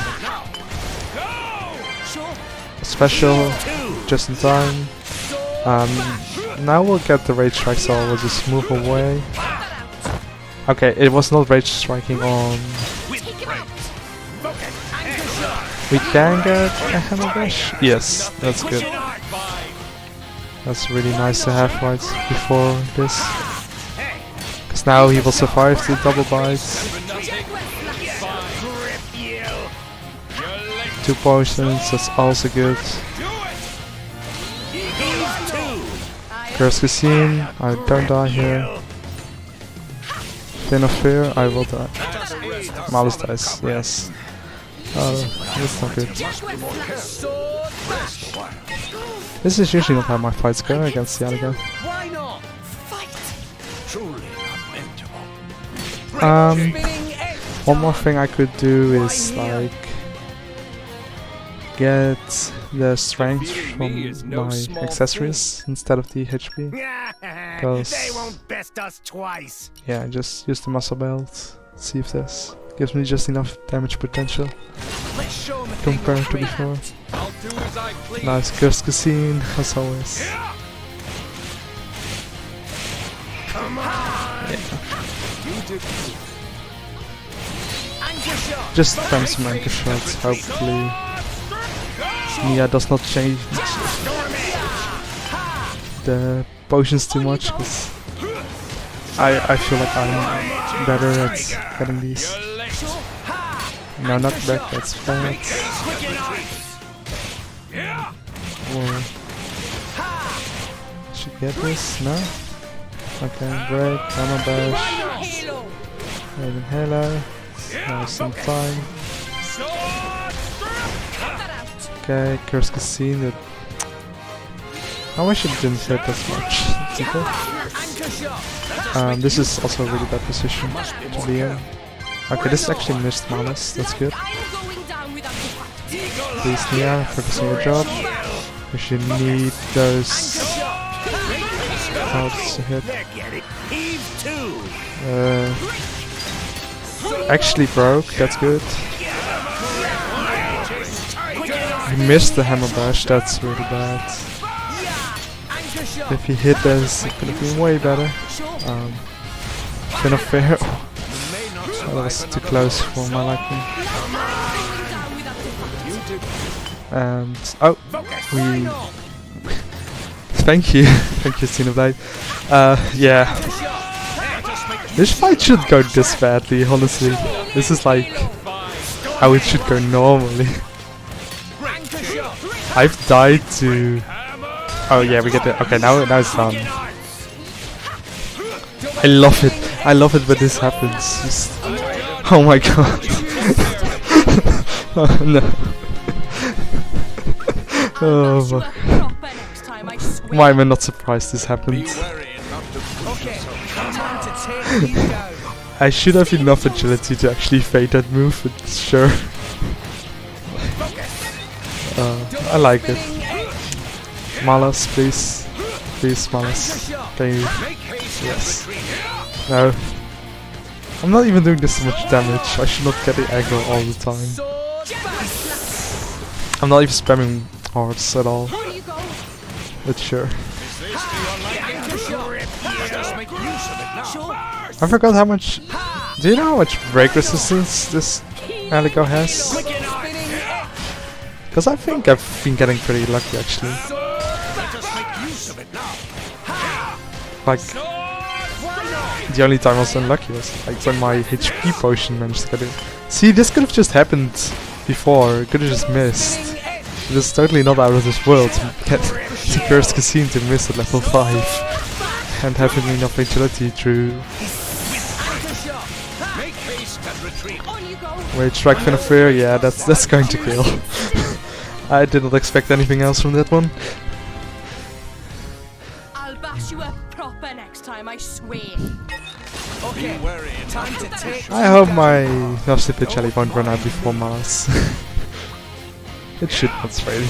Speaker 1: Special, just in time. Now we'll get the rage strike, so we'll just move away. Okay, it was not rage striking on. We can get a hammer dash? Yes, that's good. That's really nice to have right before this. Because now he will survive the double bites. 2 potions, that's also good. Curse Cuisine, I don't die here. Fin of Fear, I will die. Malus dies, yes. Oh, that's not good. This is usually not how my fights go against the Yaliga. One more thing I could do is like get the strength from my accessories instead of the HP.
Speaker 3: They won't best us twice.
Speaker 1: Yeah, just use the muscle belt. See if this gives me just enough damage potential compared to before. Nice Curse Cuisine, as always. Yeah. Just spam some anchor shots, hopefully Nia does not change the potions too much, because I feel like I'm better at getting these. No, not back, that's bad. Whoa. Should get this? No? Okay, great. Hammer bash. Raven Halo. Now some time. Okay, Curse Cuisine. I wish it didn't hit as much. This is also a really bad position to be in. Okay, this actually missed Malus, that's good. Please, Nia, focus on your job. We should need those cards to hit. Actually broke, that's good. He missed the hammer bash, that's really bad. If he hit this, it could have been way better. Fin of Fear. That was too close for my liking. And oh, we. Thank you, Xenoblade. Yeah, this fight should go this badly. Honestly, this is like how it should go normally. I've died to. Oh yeah, we get it. Okay, now it's done. I love it. I love it when this happens. Just, oh my god. Oh no. Oh fuck. Why am I not surprised this happened? I should have enough agility to actually fade that move, but sure. I like it. Malus, please. Please, Malus. Thank you. Yes. No. I'm not even doing this so much damage. I should not get the aggro all the time. I'm not even spamming hearts at all. But sure. I forgot how much Do you know how much break resistance this Alico has? Because I think I've been getting pretty lucky actually. Like, the only time I was unlucky was like when my HP potion managed to get in. See, this could have just happened before, it could have just missed. It is totally not out of this world to get the cursed casino to miss at level 5 and having enough agility through Rage Strike Fin of Fear. Yeah, that's going to kill. I did not expect anything else from that one.
Speaker 6: I'll bash you up proper next time, I swear.
Speaker 2: Okay, time to take.
Speaker 1: I hope my Nasty Pitch Alley won't run out before Mars. It should not really.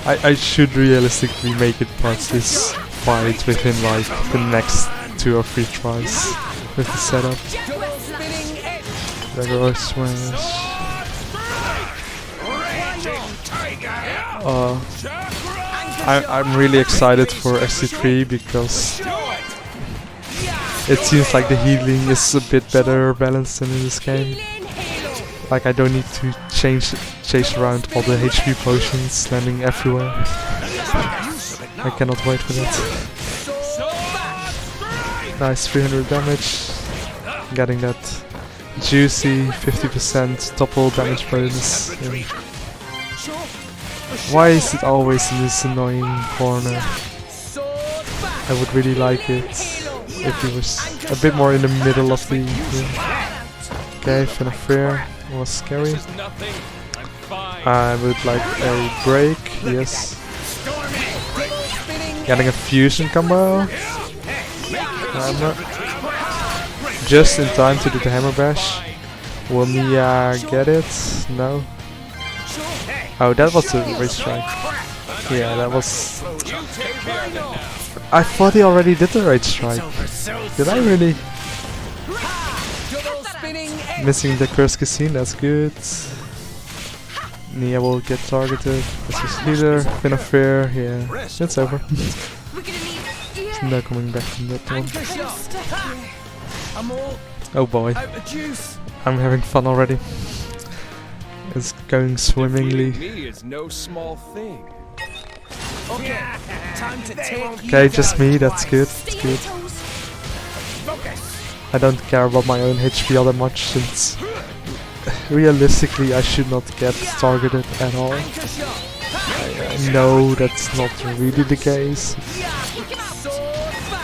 Speaker 1: I should realistically make it past this fight within like the next 2 or 3 tries with the setup. Regular smash. I'm really excited for SC3 because it seems like the healing is a bit better balanced than in this game. Like I don't need to chase around all the HP potions landing everywhere. I cannot wait for that. Nice 300 damage. Getting that juicy 50% double damage bonus. Yeah. Why is it always in this annoying corner? I would really like it if it was a bit more in the middle of the Okay, Fin of Fear was scary. I would like a break, yes. Getting a fusion combo. Just in time to do the hammer bash. Will Nia get it? No. Oh, that was a Rage Strike. Yeah, that was... I thought he already did the Rage Strike. Did I really? Missing the Curse Casino, that's good. Nia will get targeted. This is healer, Fin of Fear, yeah, it's over. No coming back from that one. Oh boy, I'm having fun already. It's going swimmingly.
Speaker 5: No small thing.
Speaker 1: Okay, just me, that's good, that's good. I don't care about my own HP all that much since realistically I should not get targeted at all. I know that's not really the case.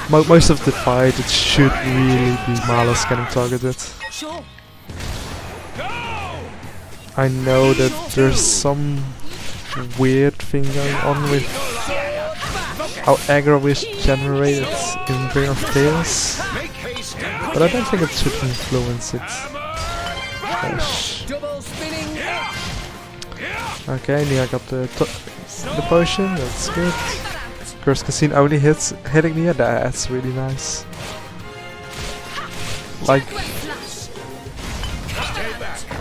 Speaker 1: Most of the fight it should really be Malus getting targeted. I know that there's some weird thing going on with how aggro is generated in Ring of Chaos, but I don't think it should influence it. Gosh. Okay, Nia got the potion, that's good. Curse Casino only hitting Nia, that's really nice. Like,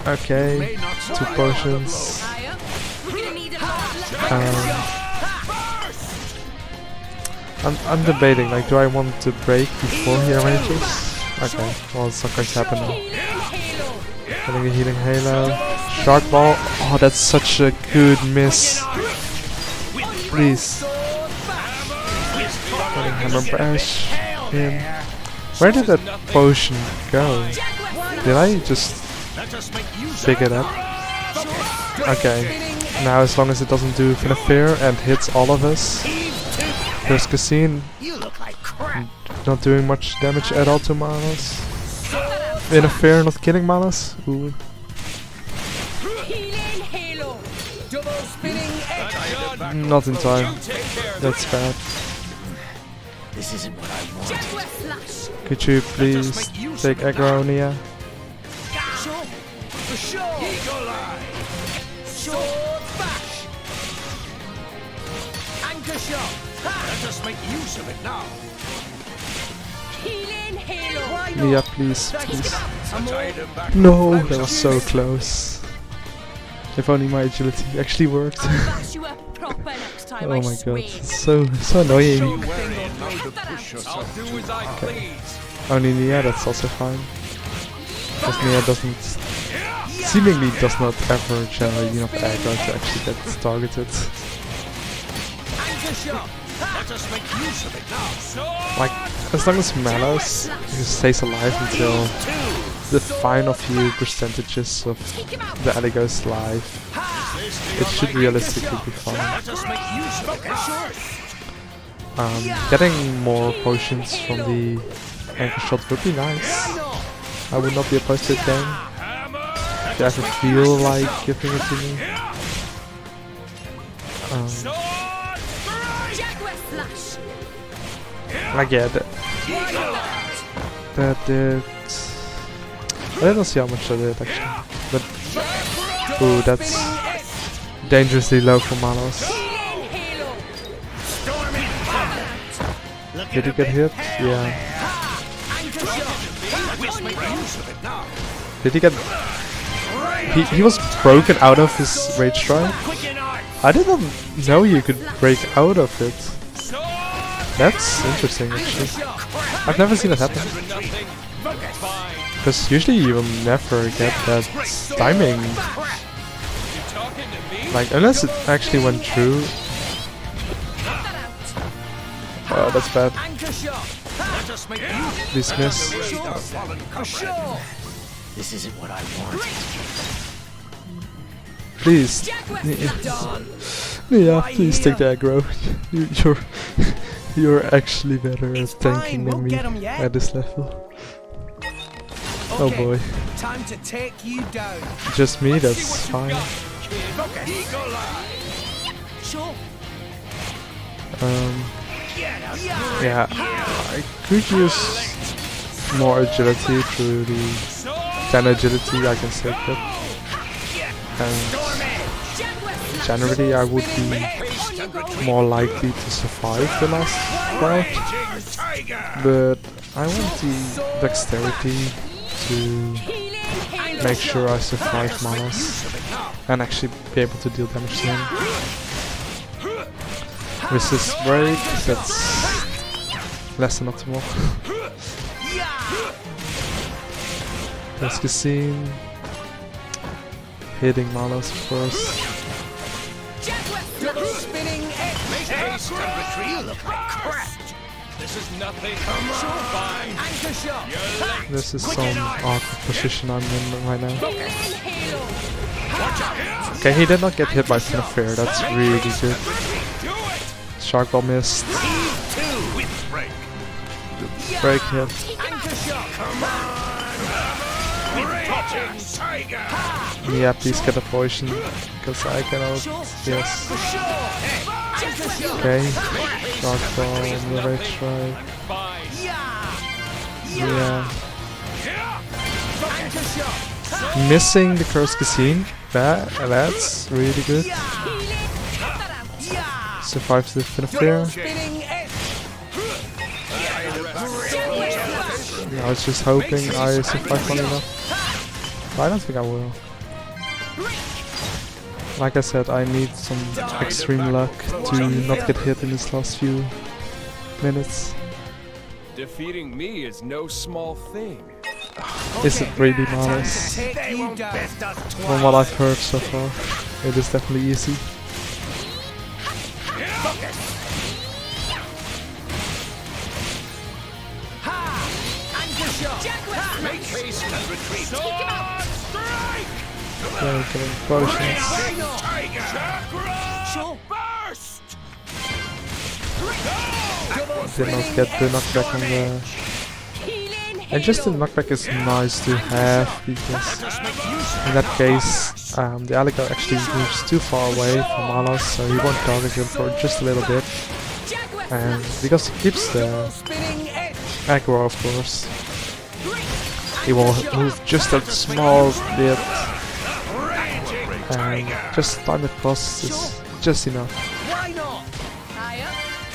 Speaker 1: okay, 2 potions. I'm debating, like, do I want to break before he arranges? Okay, well, it's not going to happen now. Getting a healing halo. Shark ball. Oh, that's such a good miss. Please. Getting hammer bash in. Where did that potion go? Did I just pick it up? Okay. Now as long as it doesn't do Fin of Fear and hits all of us. There's Casino. Not doing much damage at all to Malus. Fin of Fear not killing Malus. Ooh. Not in time. That's bad.
Speaker 4: This isn't what I wanted.
Speaker 1: Could you please take aggro, Nia?
Speaker 2: Let us make use of it now.
Speaker 1: Nia, please, please. No, that was so close. If only my agility actually worked. Oh my god, it's so annoying.
Speaker 5: I'll do as I please.
Speaker 1: Only Nia, that's also fine. Because Nia seemingly does not ever generate enough aggro to actually get targeted. Like, as long as Malus stays alive until the final few percentages of the Aligo's life, it should realistically be fine. Getting more potions from the anchor shot would be nice. I would not be opposed to it then. If you ever feel like giving it to me. Like yeah, that did. I don't see how much that did actually. But ooh, that's dangerously low for Malos. Did he get hit? Yeah. Did he get... He was broken out of his rage strike? I didn't know you could break out of it. That's interesting actually. I've never seen it happen. Because usually you will never get that timing. Like, unless it actually went through. Oh, that's bad. Please miss.
Speaker 4: This isn't what I want.
Speaker 1: Please. Yeah, please take the aggro. You're actually better at tanking than me at this level. Oh boy.
Speaker 2: Time to take you down.
Speaker 1: Just me, that's fine. Yeah, I could use more agility through the 10 agility, I can save that. And generally I would be more likely to survive the last fight. But I want the dexterity to make sure I survive Malas and actually be able to deal damage to him. Resist break, that's less than optimal. There's Cassine. Hitting Malas first.
Speaker 3: This is nothing.
Speaker 1: This is some awkward position I'm in right now. Okay, he did not get hit by Fin of Fear, that's really good. Shark Ball missed. Break hit. Yeah, please get a poison, because I cannot. Yes. Okay. Shark Ball, Mirage Strike. Yeah. Missing the Curse Cassine. That's really good. Survives the Fin of Fear. I was just hoping I survive long enough. But I don't think I will. Like I said, I need some extreme luck to not get hit in this last few minutes.
Speaker 5: Defeating me is no small thing.
Speaker 1: Is it really Malas? From what I've heard so far, it is definitely easy.
Speaker 3: Make haste and retreat.
Speaker 1: Yeah, getting potions.
Speaker 3: Burst!
Speaker 1: Did not get the knockback on the... And just the knockback is nice to have, because in that case the Aligo actually moves too far away from Malas, so he won't target him for just a little bit. And because he keeps the aggro, of course, he will move just a small bit, and just time it costs is just enough.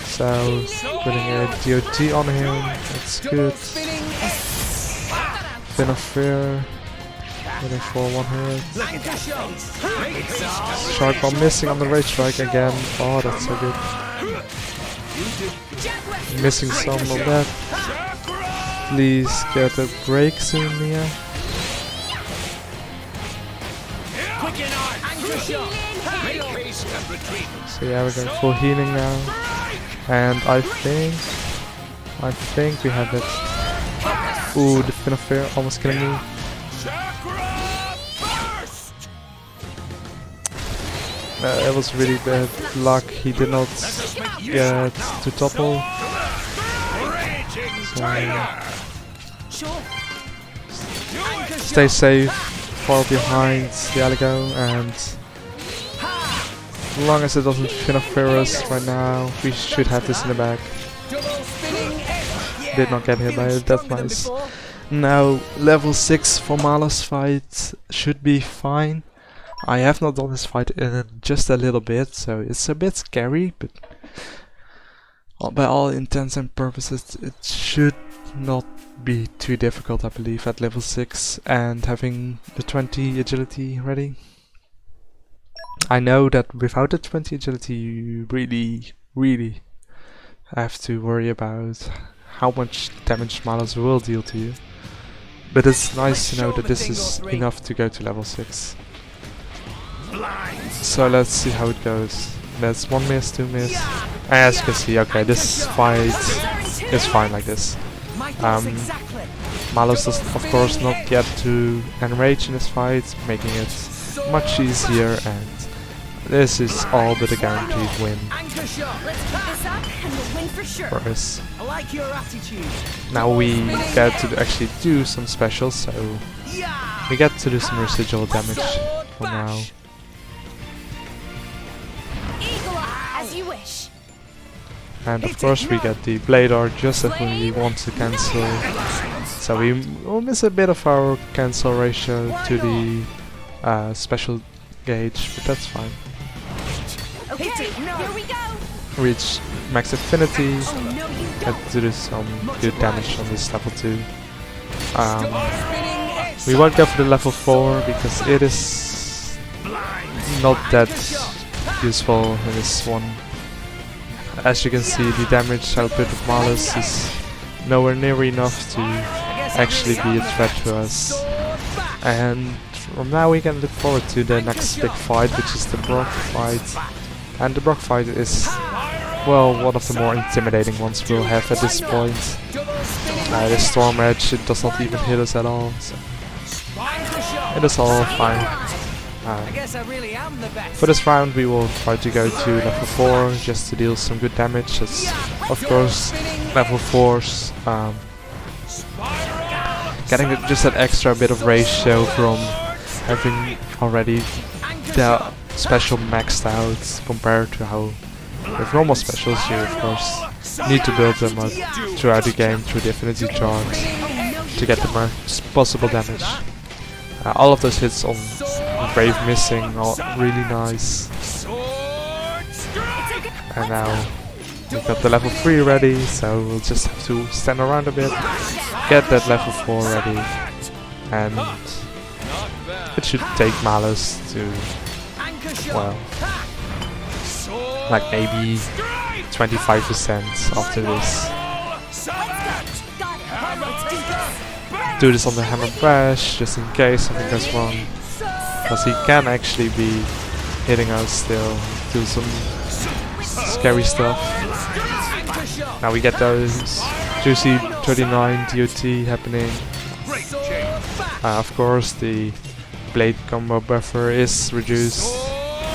Speaker 1: So putting a DOT on him, that's good. Fin of Fear, getting for 1 hit. Shark Ball missing on the Rage Strike again. Oh, that's so good. Missing some of that. Please get a break soon, Mia.
Speaker 3: Quicken arm.
Speaker 2: Anchor shot.
Speaker 3: Make haste and retreat.
Speaker 1: So yeah, we're going full healing now. And I think we have it. Ooh, the Fin of Fear almost killing me.
Speaker 3: Chakra burst.
Speaker 1: It was really bad luck. He did not get to topple.
Speaker 3: Raging
Speaker 1: So
Speaker 3: tiger.
Speaker 6: Sure.
Speaker 1: stay safe, fall behind the Aligo, and as long as it doesn't interfere us right now, we should have this in the bag.
Speaker 2: Double spinning head. Yeah.
Speaker 1: Did not get hit by
Speaker 2: Feeling
Speaker 1: it, that's
Speaker 2: stronger than
Speaker 1: nice.
Speaker 2: before.
Speaker 1: Now, level 6 for Mala's fight should be fine. I have not done this fight in just a little bit, so it's a bit scary, but by all intents and purposes it should not be too difficult, I believe, at level 6 and having the 20 agility ready. I know that without the 20 agility you really have to worry about how much damage Malus will deal to you. But it's nice to know that this is enough to go to level 6. So let's see how it goes. That's 1 miss, 2 miss. As you can see, okay, this fight is fine like this.
Speaker 2: Exactly.
Speaker 1: Malus does of course not get to enrage in this fight, making it much easier, and this is all but a guaranteed win
Speaker 2: Anchor shot.
Speaker 6: Let's keep this up and we'll win for sure.
Speaker 1: for us.
Speaker 2: I like your attitude.
Speaker 1: Now we get to actually do some specials, so
Speaker 2: Yeah.
Speaker 1: we get to do some residual damage
Speaker 2: Sword
Speaker 1: for now.
Speaker 2: bash.
Speaker 6: Eagle eye, as you wish.
Speaker 1: And of course we get the Blade Art just as when we want to cancel. So we will miss a bit of our cancel ratio to the special gauge, but that's fine.
Speaker 6: Okay, here we go.
Speaker 1: Reach max affinity.
Speaker 6: Oh no, you
Speaker 1: Had
Speaker 6: don't.
Speaker 1: to do some good damage on this level 2.
Speaker 2: Spinning head.
Speaker 1: We won't go for the level 4 because it is not that useful in this one. As you can see, the damage output of Malus is nowhere near enough to actually be a threat to us. And from now we can look forward to the next big fight, which is the Brock fight. And the Brock fight is, well, one of the more intimidating ones we'll have at this point. The Storm Edge, it does not even hit us at all, so it is all fine.
Speaker 2: I guess I really am the best.
Speaker 1: For this round we will try to go to level 4 just to deal some good damage, as of course level 4s getting just that extra bit of ratio from having already the special maxed out compared to how with normal specials you of course need to build them up throughout the game through the affinity charge to get the most possible damage. All of those hits on Brave missing are really nice. And now we've got the level 3 ready, so we'll just have to stand around a bit, get that level 4 ready, and it should take Malus to, well, like maybe 25% after this. Do this on the Hammer Bash, just in case something goes wrong, because he can actually be hitting us still, do some scary stuff. Now we get those juicy 39 DOT happening. Of course the blade combo buffer is reduced.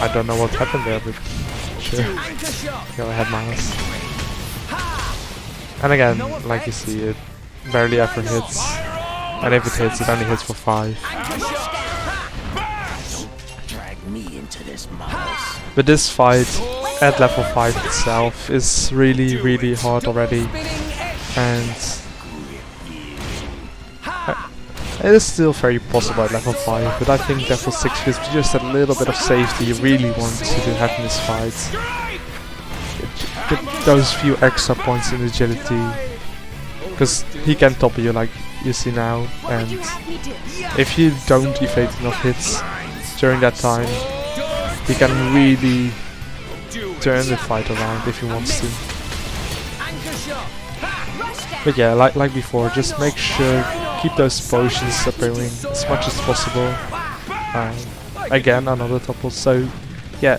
Speaker 1: I don't know what happened there, but sure. Go ahead, Miles. And again, like you see, it barely ever hits. And if it hits, it only hits for 5.
Speaker 4: Drag me into this mess.
Speaker 1: But this fight at level 5 itself is really hard already, and it is still very possible at level 5, but I think level 6 gives just a little bit of safety you really want to have in this fight. Get those few extra points in agility, because he can topple you like you see now, and if you don't evade enough hits during that time, he can really turn the fight around if he wants to. But yeah, like before, just make sure keep those potions appearing as much as possible. Again, another topple. So yeah,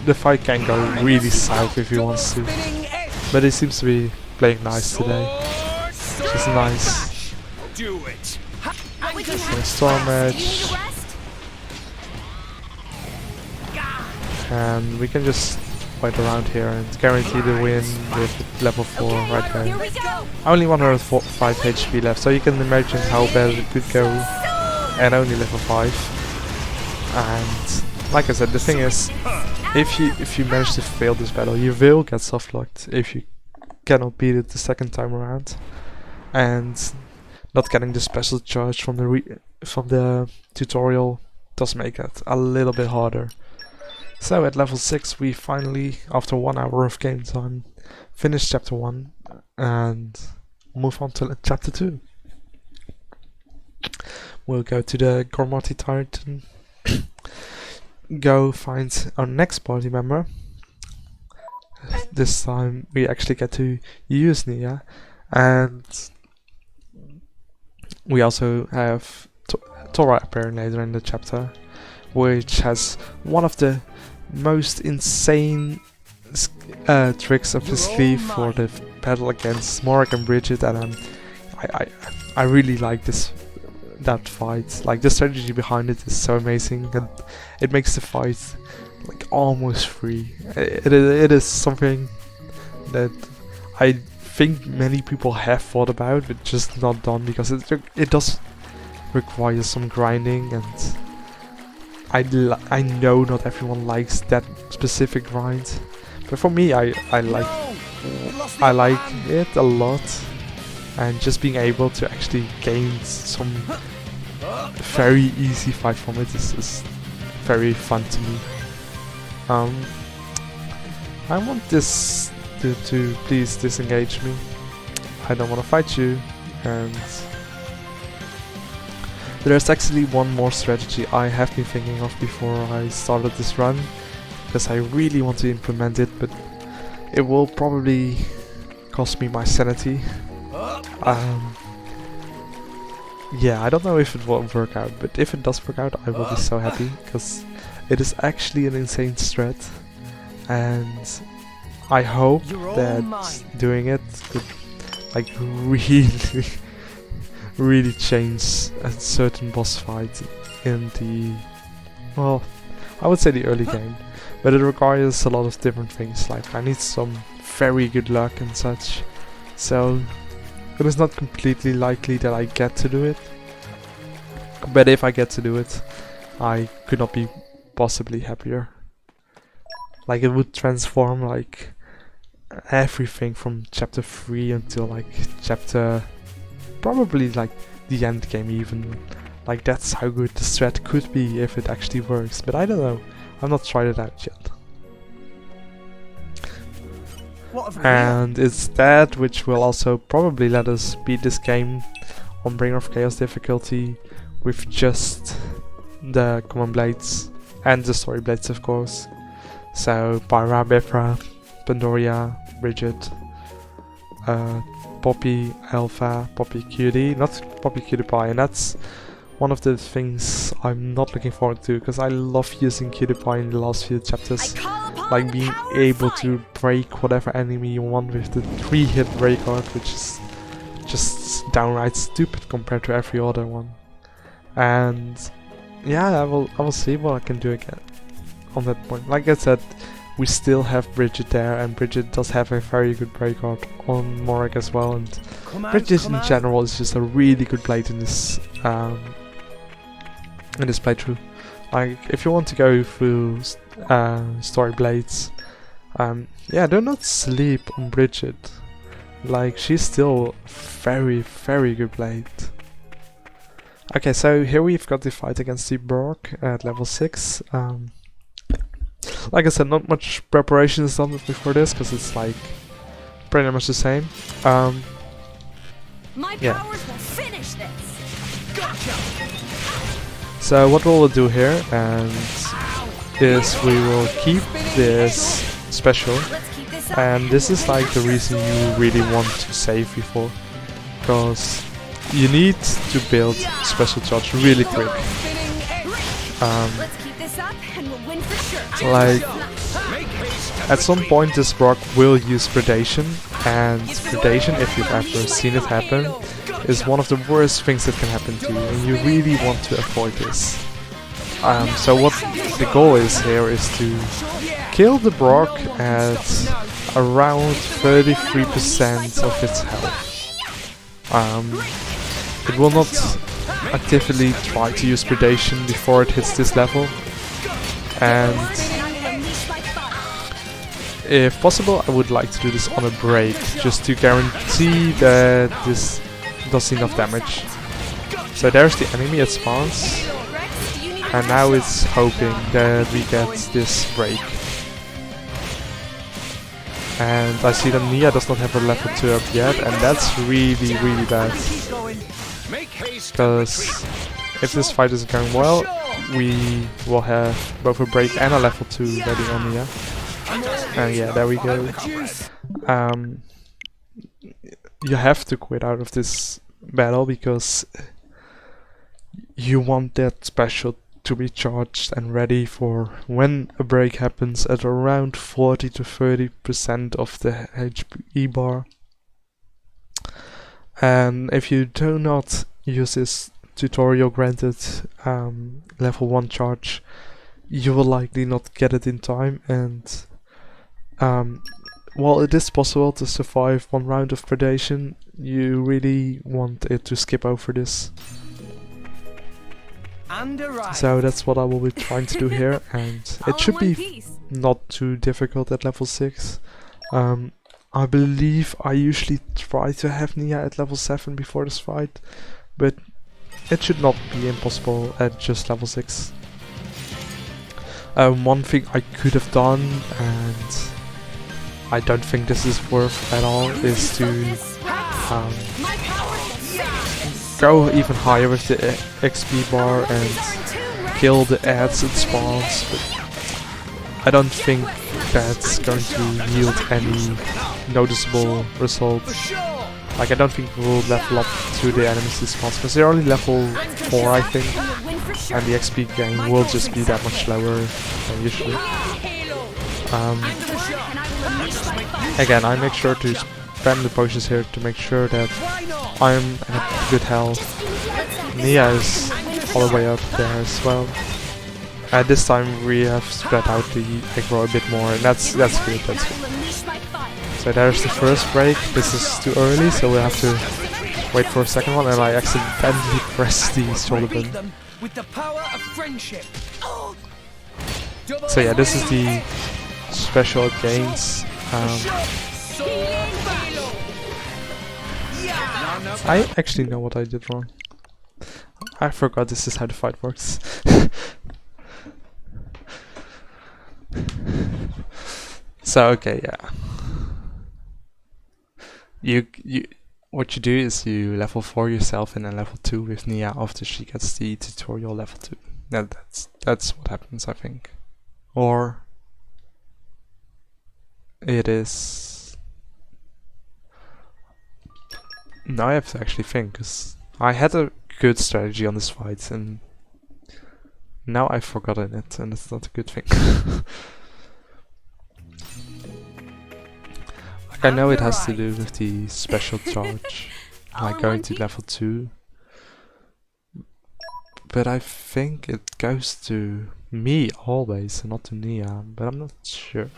Speaker 1: the fight can go really south if he wants to, but he seems to be playing nice today, which is nice.
Speaker 3: Do it.
Speaker 1: So Storm Edge, and we can just fight around here and guarantee the win with level 4 right here.
Speaker 6: Here we go.
Speaker 1: Only 105 HP left, so you can imagine how bad it could go, and only level 5. And like I said, the thing is, if you manage to fail this battle, you will get softlocked if you cannot beat it the second time around, and not getting the special charge from the tutorial does make it a little bit harder. So at level 6 we finally, after 1 hour of game time, finish chapter 1 and move on to chapter 2. We'll go to the Gormati Titan, go find our next party member. This time we actually get to use Nia, and we also have Tora appearing later in the chapter, which has one of the most insane tricks up his sleeve for the battle against Morag and Bridget, and I really like that fight. Like, the strategy behind it is so amazing, and it makes the fight like almost free. It is something that I think many people have thought about but just not done, because it does require some grinding, and I know not everyone likes that specific grind, but for me I like it a lot, and just being able to actually gain some very easy fight from it is very fun to me. I want this to please disengage me. I don't want to fight you. And there's actually one more strategy I have been thinking of before I started this run, because I really want to implement it, but it will probably cost me my sanity. Yeah, I don't know if it will work out, but if it does work out, I will be so happy, because it is actually an insane strat, and I hope that doing it could like really change a certain boss fight in the, well, I would say the early game, but it requires a lot of different things. Like, I need some very good luck and such, so it is not completely likely that I get to do it, but if I get to do it, I could not be possibly happier. Like, it would transform like everything from chapter 3 until like chapter, probably like the end game even. Like, that's how good the strat could be if it actually works, but I don't know. I've not tried it out yet. And it's that which will also probably let us beat this game on Bringer of Chaos difficulty with just the common blades and the story blades, of course. So Pyra, Bifra, Pandoria, Bridget, Poppy, Alpha, Poppy Cutie, not Poppy Cutie Pie, and that's one of the things I'm not looking forward to, because I love using Cutie Pie in the last few chapters. Like, being able to break whatever enemy you want with the 3-hit break art, which is just downright stupid compared to every other one. And yeah, I will see what I can do again on that point. Like I said, we still have Bridget there, and Bridget does have a very good break art on Morag as well, and Bridget in general is just a really good blade in this playthrough. Like, if you want to go through story blades, yeah, do not sleep on Bridget. Like, she's still very, very good blade. Okay, so here we've got the fight against the Borg at level 6. Like I said, not much preparation is done before this, because it's like pretty much the same.
Speaker 6: My powers will finish this.
Speaker 2: Gotcha.
Speaker 1: So what we'll do here is we will keep this special,
Speaker 6: Let's keep this
Speaker 1: And this is like the reason you really want to save before, because you need to build special charge really quick.
Speaker 6: Let's keep this up and we'll win for sure.
Speaker 1: Like, at some point this Brock will use predation, and predation, if you've ever seen it happen, is one of the worst things that can happen to you, and you really want to avoid this. So what the goal is here is to kill the Brock at around 33% of its health. It will not actively try to use predation before it hits this level, and if possible I would like to do this on a break, just to guarantee that this does enough damage. So there's the enemy, it spawns, and now it's hoping that we get this break. And I see that Nia does not have a level 2 up yet, and that's really bad. Because if this fight isn't going well, we will have both a break and a level 2 ready on Nia. And yeah, there we go. You have to quit out of this battle because you want that special to be charged and ready for when a break happens at around 40 to 30% of the HP bar. And if you do not use this tutorial granted level 1 charge, you will likely not get it in time, and while it is possible to survive one round of predation, you really want it to skip over this. So that's what I will be trying to do here, and it should be not too difficult at level 6. I believe I usually try to have Nia at level 7 before this fight, but it should not be impossible at just level 6. One thing I could have done, and I don't think this is worth at all, is to go even higher with the XP bar and kill the ads and spawns, but I don't think that's going to yield any noticeable result. Like, I don't think we'll level up to the enemies this fast, because they're only level 4 I think, and the XP gain will just be that much lower than usually. Again, I make sure to spam the potions here to make sure that I'm at good health. Nia is all the way up there as well. At this time we have spread out the aggro a bit more, and that's good, So there's the first break. This is too early, so we'll have to wait for a second one, and I accidentally pressed the shoulder button. So yeah, this is the special gains. I actually know what I did wrong. I forgot this is how the fight works. So okay, yeah. What you do is you level 4 yourself and then level 2 with Nia after she gets the tutorial level 2. That's what happens, I think. Or it is... Now I have to actually think, because I had a good strategy on this fight and now I've forgotten it, and it's not a good thing. Like, I know it has to do with the special charge, like going to level 2, but I think it goes to me always and not to Nia, but I'm not sure.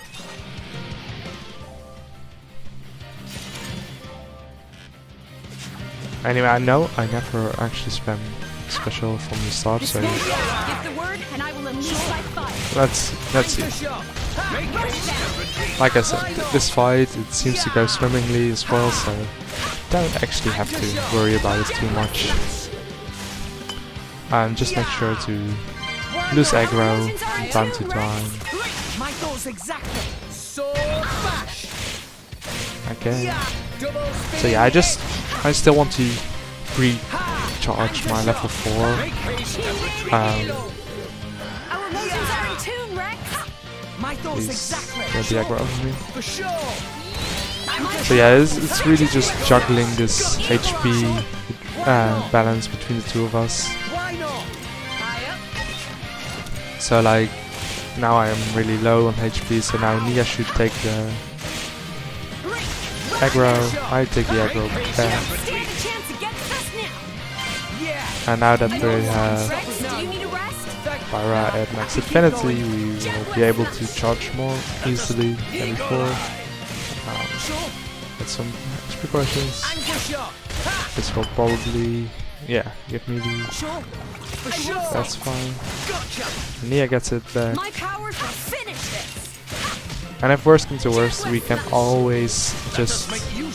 Speaker 1: Anyway, I know I never actually spam special from the start, so let's see. Like I said, this fight, it seems to go swimmingly as well, so don't actually have to worry about it too much. And just make sure to lose aggro from time to time. Okay. So yeah, I still want to recharge my level 4.
Speaker 2: My thoughts
Speaker 1: Please
Speaker 2: exactly.
Speaker 1: get the aggro over me.
Speaker 2: For sure. Anchor
Speaker 1: So yeah, it's really just juggling this HP balance between the two of us.
Speaker 2: Why not?
Speaker 6: High up.
Speaker 1: So like, now I am really low on HP, so now Nia should take the aggro, I take the aggro back.
Speaker 6: Stand a chance against us now.
Speaker 2: Yeah.
Speaker 1: And now that we have
Speaker 6: Rex, do you need a rest?
Speaker 1: Pyra at max affinity, we will be able to charge more easily than before. Get some HP precautions.
Speaker 2: Anchor shot. Ha.
Speaker 1: This will probably, yeah, give me the,
Speaker 2: Sure. For sure.
Speaker 1: that's fine.
Speaker 2: Gotcha.
Speaker 1: Nia gets it back.
Speaker 6: My powers will finish this.
Speaker 1: And if worst comes to worst, we can always just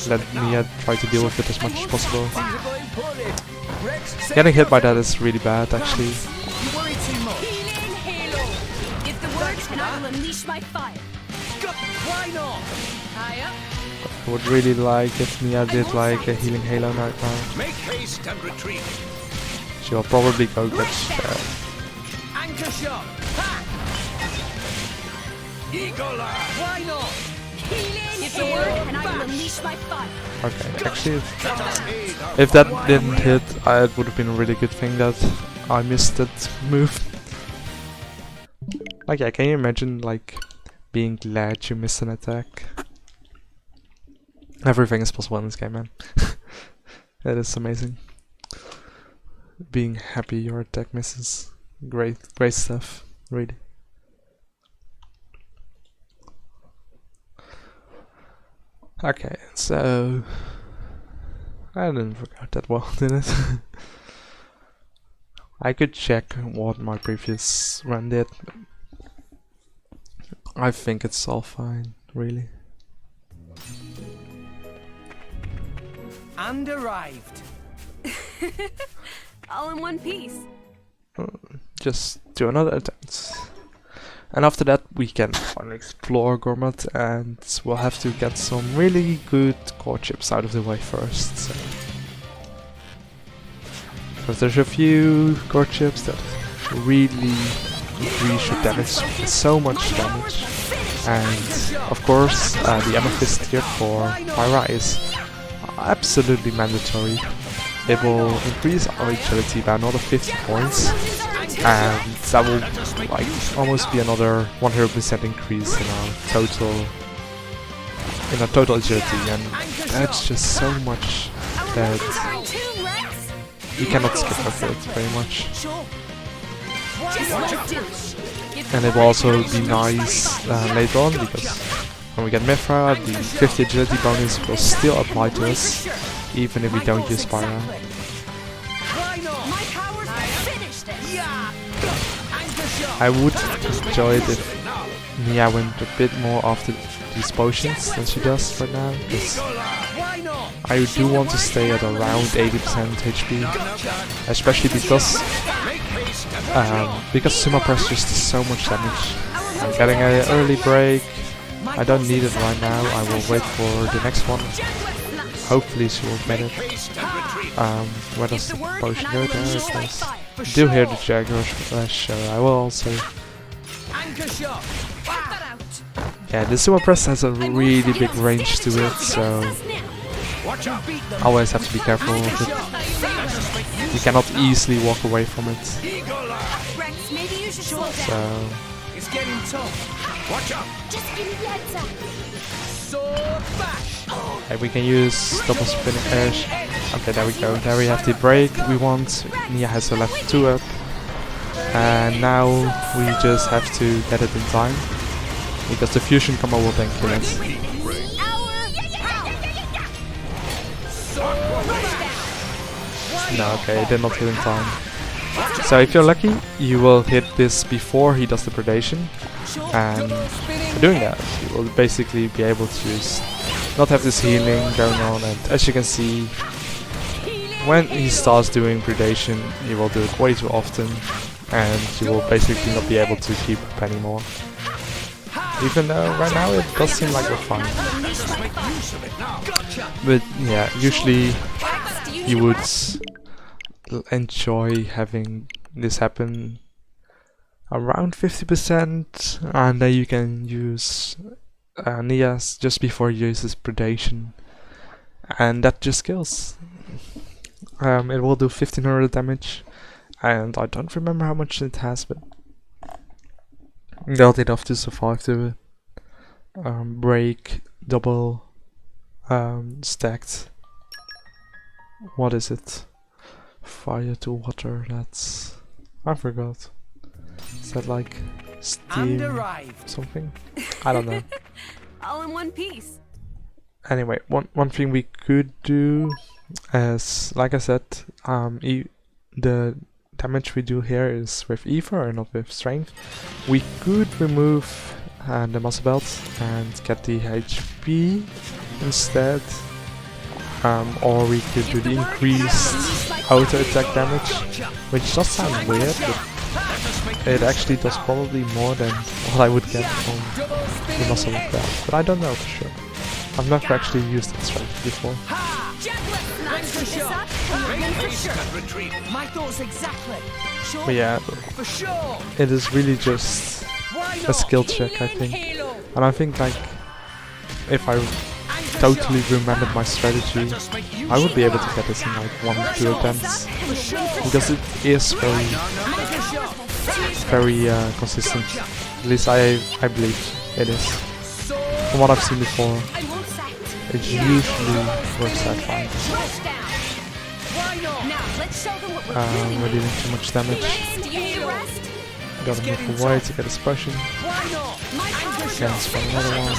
Speaker 1: let Nia try to deal with it as much as possible. Getting hit by that is really bad, actually.
Speaker 2: You worry too much.
Speaker 6: Healing halo. Give the word and I will unleash my fire.
Speaker 2: Why not?
Speaker 6: High up.
Speaker 1: I would really like if Nia did like a healing halo right now.
Speaker 3: Make haste and retreat.
Speaker 1: She will probably go get
Speaker 2: Anchor shot. Ha.
Speaker 3: Eagle eye.
Speaker 2: Why not?
Speaker 6: Healing Give the word and I will unleash my fire.
Speaker 1: Okay, actually, if that didn't hit, it would have been a really good thing that I missed that move. Like, yeah, can you imagine, like, being glad you missed an attack? Everything is possible in this game, man. That is amazing. Being happy your attack misses. Great stuff, really. Okay, so I didn't forget that well, did it? I could check what my previous run did. I think it's all fine, really.
Speaker 2: And arrived.
Speaker 6: All in one piece.
Speaker 1: Just do another attempt. And after that we can finally explore Gourmet, and we'll have to get some really good core chips out of the way first. So. Because there's a few core chips that really increase your damage, so much damage. And of course the Amethyst here for Pyra is absolutely mandatory. It will increase our agility by another 50 points, and that will like almost be another 100% increase in our total agility, and that's just so much that you cannot skip over it very much. And it will also be nice later on, because when we get Mithra, the 50 agility bonus will still apply to us, even if we don't use Pyra. I would enjoy it if Nia went a bit more after these potions than she does right now, because I do want to stay at around 80% HP, especially because Sumo Press just does so much damage. I'm getting an early break. I don't need it right now. I will wait for the next one. Hopefully she will get it. Where does the potion go? There it goes. I do hear the Jaguar Flash, so I will also... Yeah, the Sumo Press has a really big range to it, so... always have to be careful with it. You cannot easily walk away from it. So...
Speaker 2: It's getting tough. Watch out.
Speaker 6: Just give me the heads up.
Speaker 2: Sword bash.
Speaker 1: Okay, we can use double spinning edge. Okay, there we go. There we have the break we want. Nia has a level 2 up. And now we just have to get it in time, because the fusion combo will then kill it. No, okay, it did not hit in time. So if you're lucky, you will hit this before he does the predation, and doing that, you will basically be able to just not have this healing going on. And as you can see, when he starts doing predation, he will do it way too often, and you will basically not be able to keep up anymore. Even though right now it does seem like we're fine. But yeah, usually you would enjoy having this happen around 50%, and then you can use Nias just before he uses predation, and that just kills. It will do 1500 damage, and I don't remember how much it has, but not enough to survive the break double stacked. What is it? Fire to water, that's... I forgot. Is that like steam something? I don't know.
Speaker 6: All in one piece.
Speaker 1: Anyway, one thing we could do is, like I said, the damage we do here is with Ether and not with Strength. We could remove the muscle belt and get the HP instead. Or we could do the increased auto attack damage, which does sound weird, but it actually does probably more than what I would get from the muscle belt. But I don't know for sure. I've never actually used that strength before. But yeah, it is really just a skill check, I think. And I think, like, if I totally remembered my strategy, I would be able to get this in like 1 or 2 attempts, because it is very consistent. At least I believe it is. From what I've seen before, it usually works out fine. We're dealing too much damage. Gotta move away to get his potion. Cancel for another one.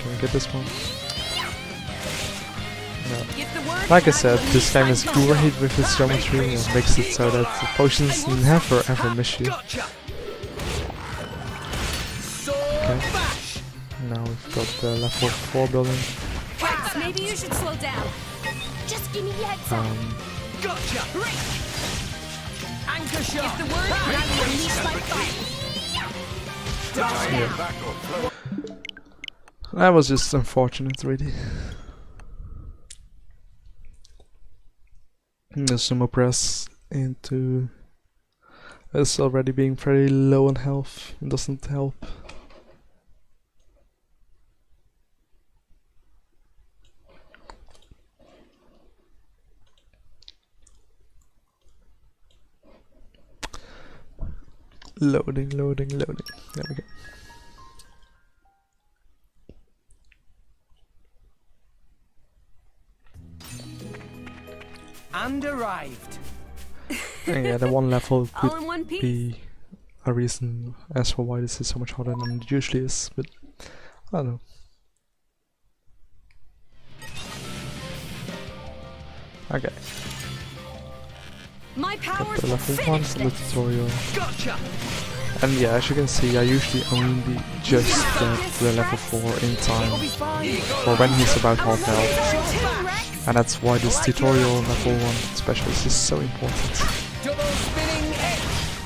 Speaker 1: Can we get this one? No. Like I said, this game is great with its geometry and makes it so that the potions never ever miss you. Okay. Now we've got the level 4 building.
Speaker 6: Maybe you should slow down. Just give me the heads up. Gotcha. Anchor shot. If the word, I will release my fire.
Speaker 1: That was just unfortunate, really. The sumo press into us already being very low on health doesn't help. Loading. There we go.
Speaker 2: And arrived.
Speaker 1: And yeah, the one level
Speaker 6: All
Speaker 1: could
Speaker 6: in one piece.
Speaker 1: be a reason as for why this is so much harder than it usually is, but I don't know. Okay.
Speaker 6: My
Speaker 1: Got
Speaker 6: powers
Speaker 1: the
Speaker 6: will
Speaker 1: level 1
Speaker 6: finish
Speaker 1: from the
Speaker 6: this.
Speaker 1: tutorial.
Speaker 2: Gotcha.
Speaker 1: And yeah, as you can see, I usually only just get the level 4 in time for when he's about half health. And that's why this tutorial level 1 specialist is so important.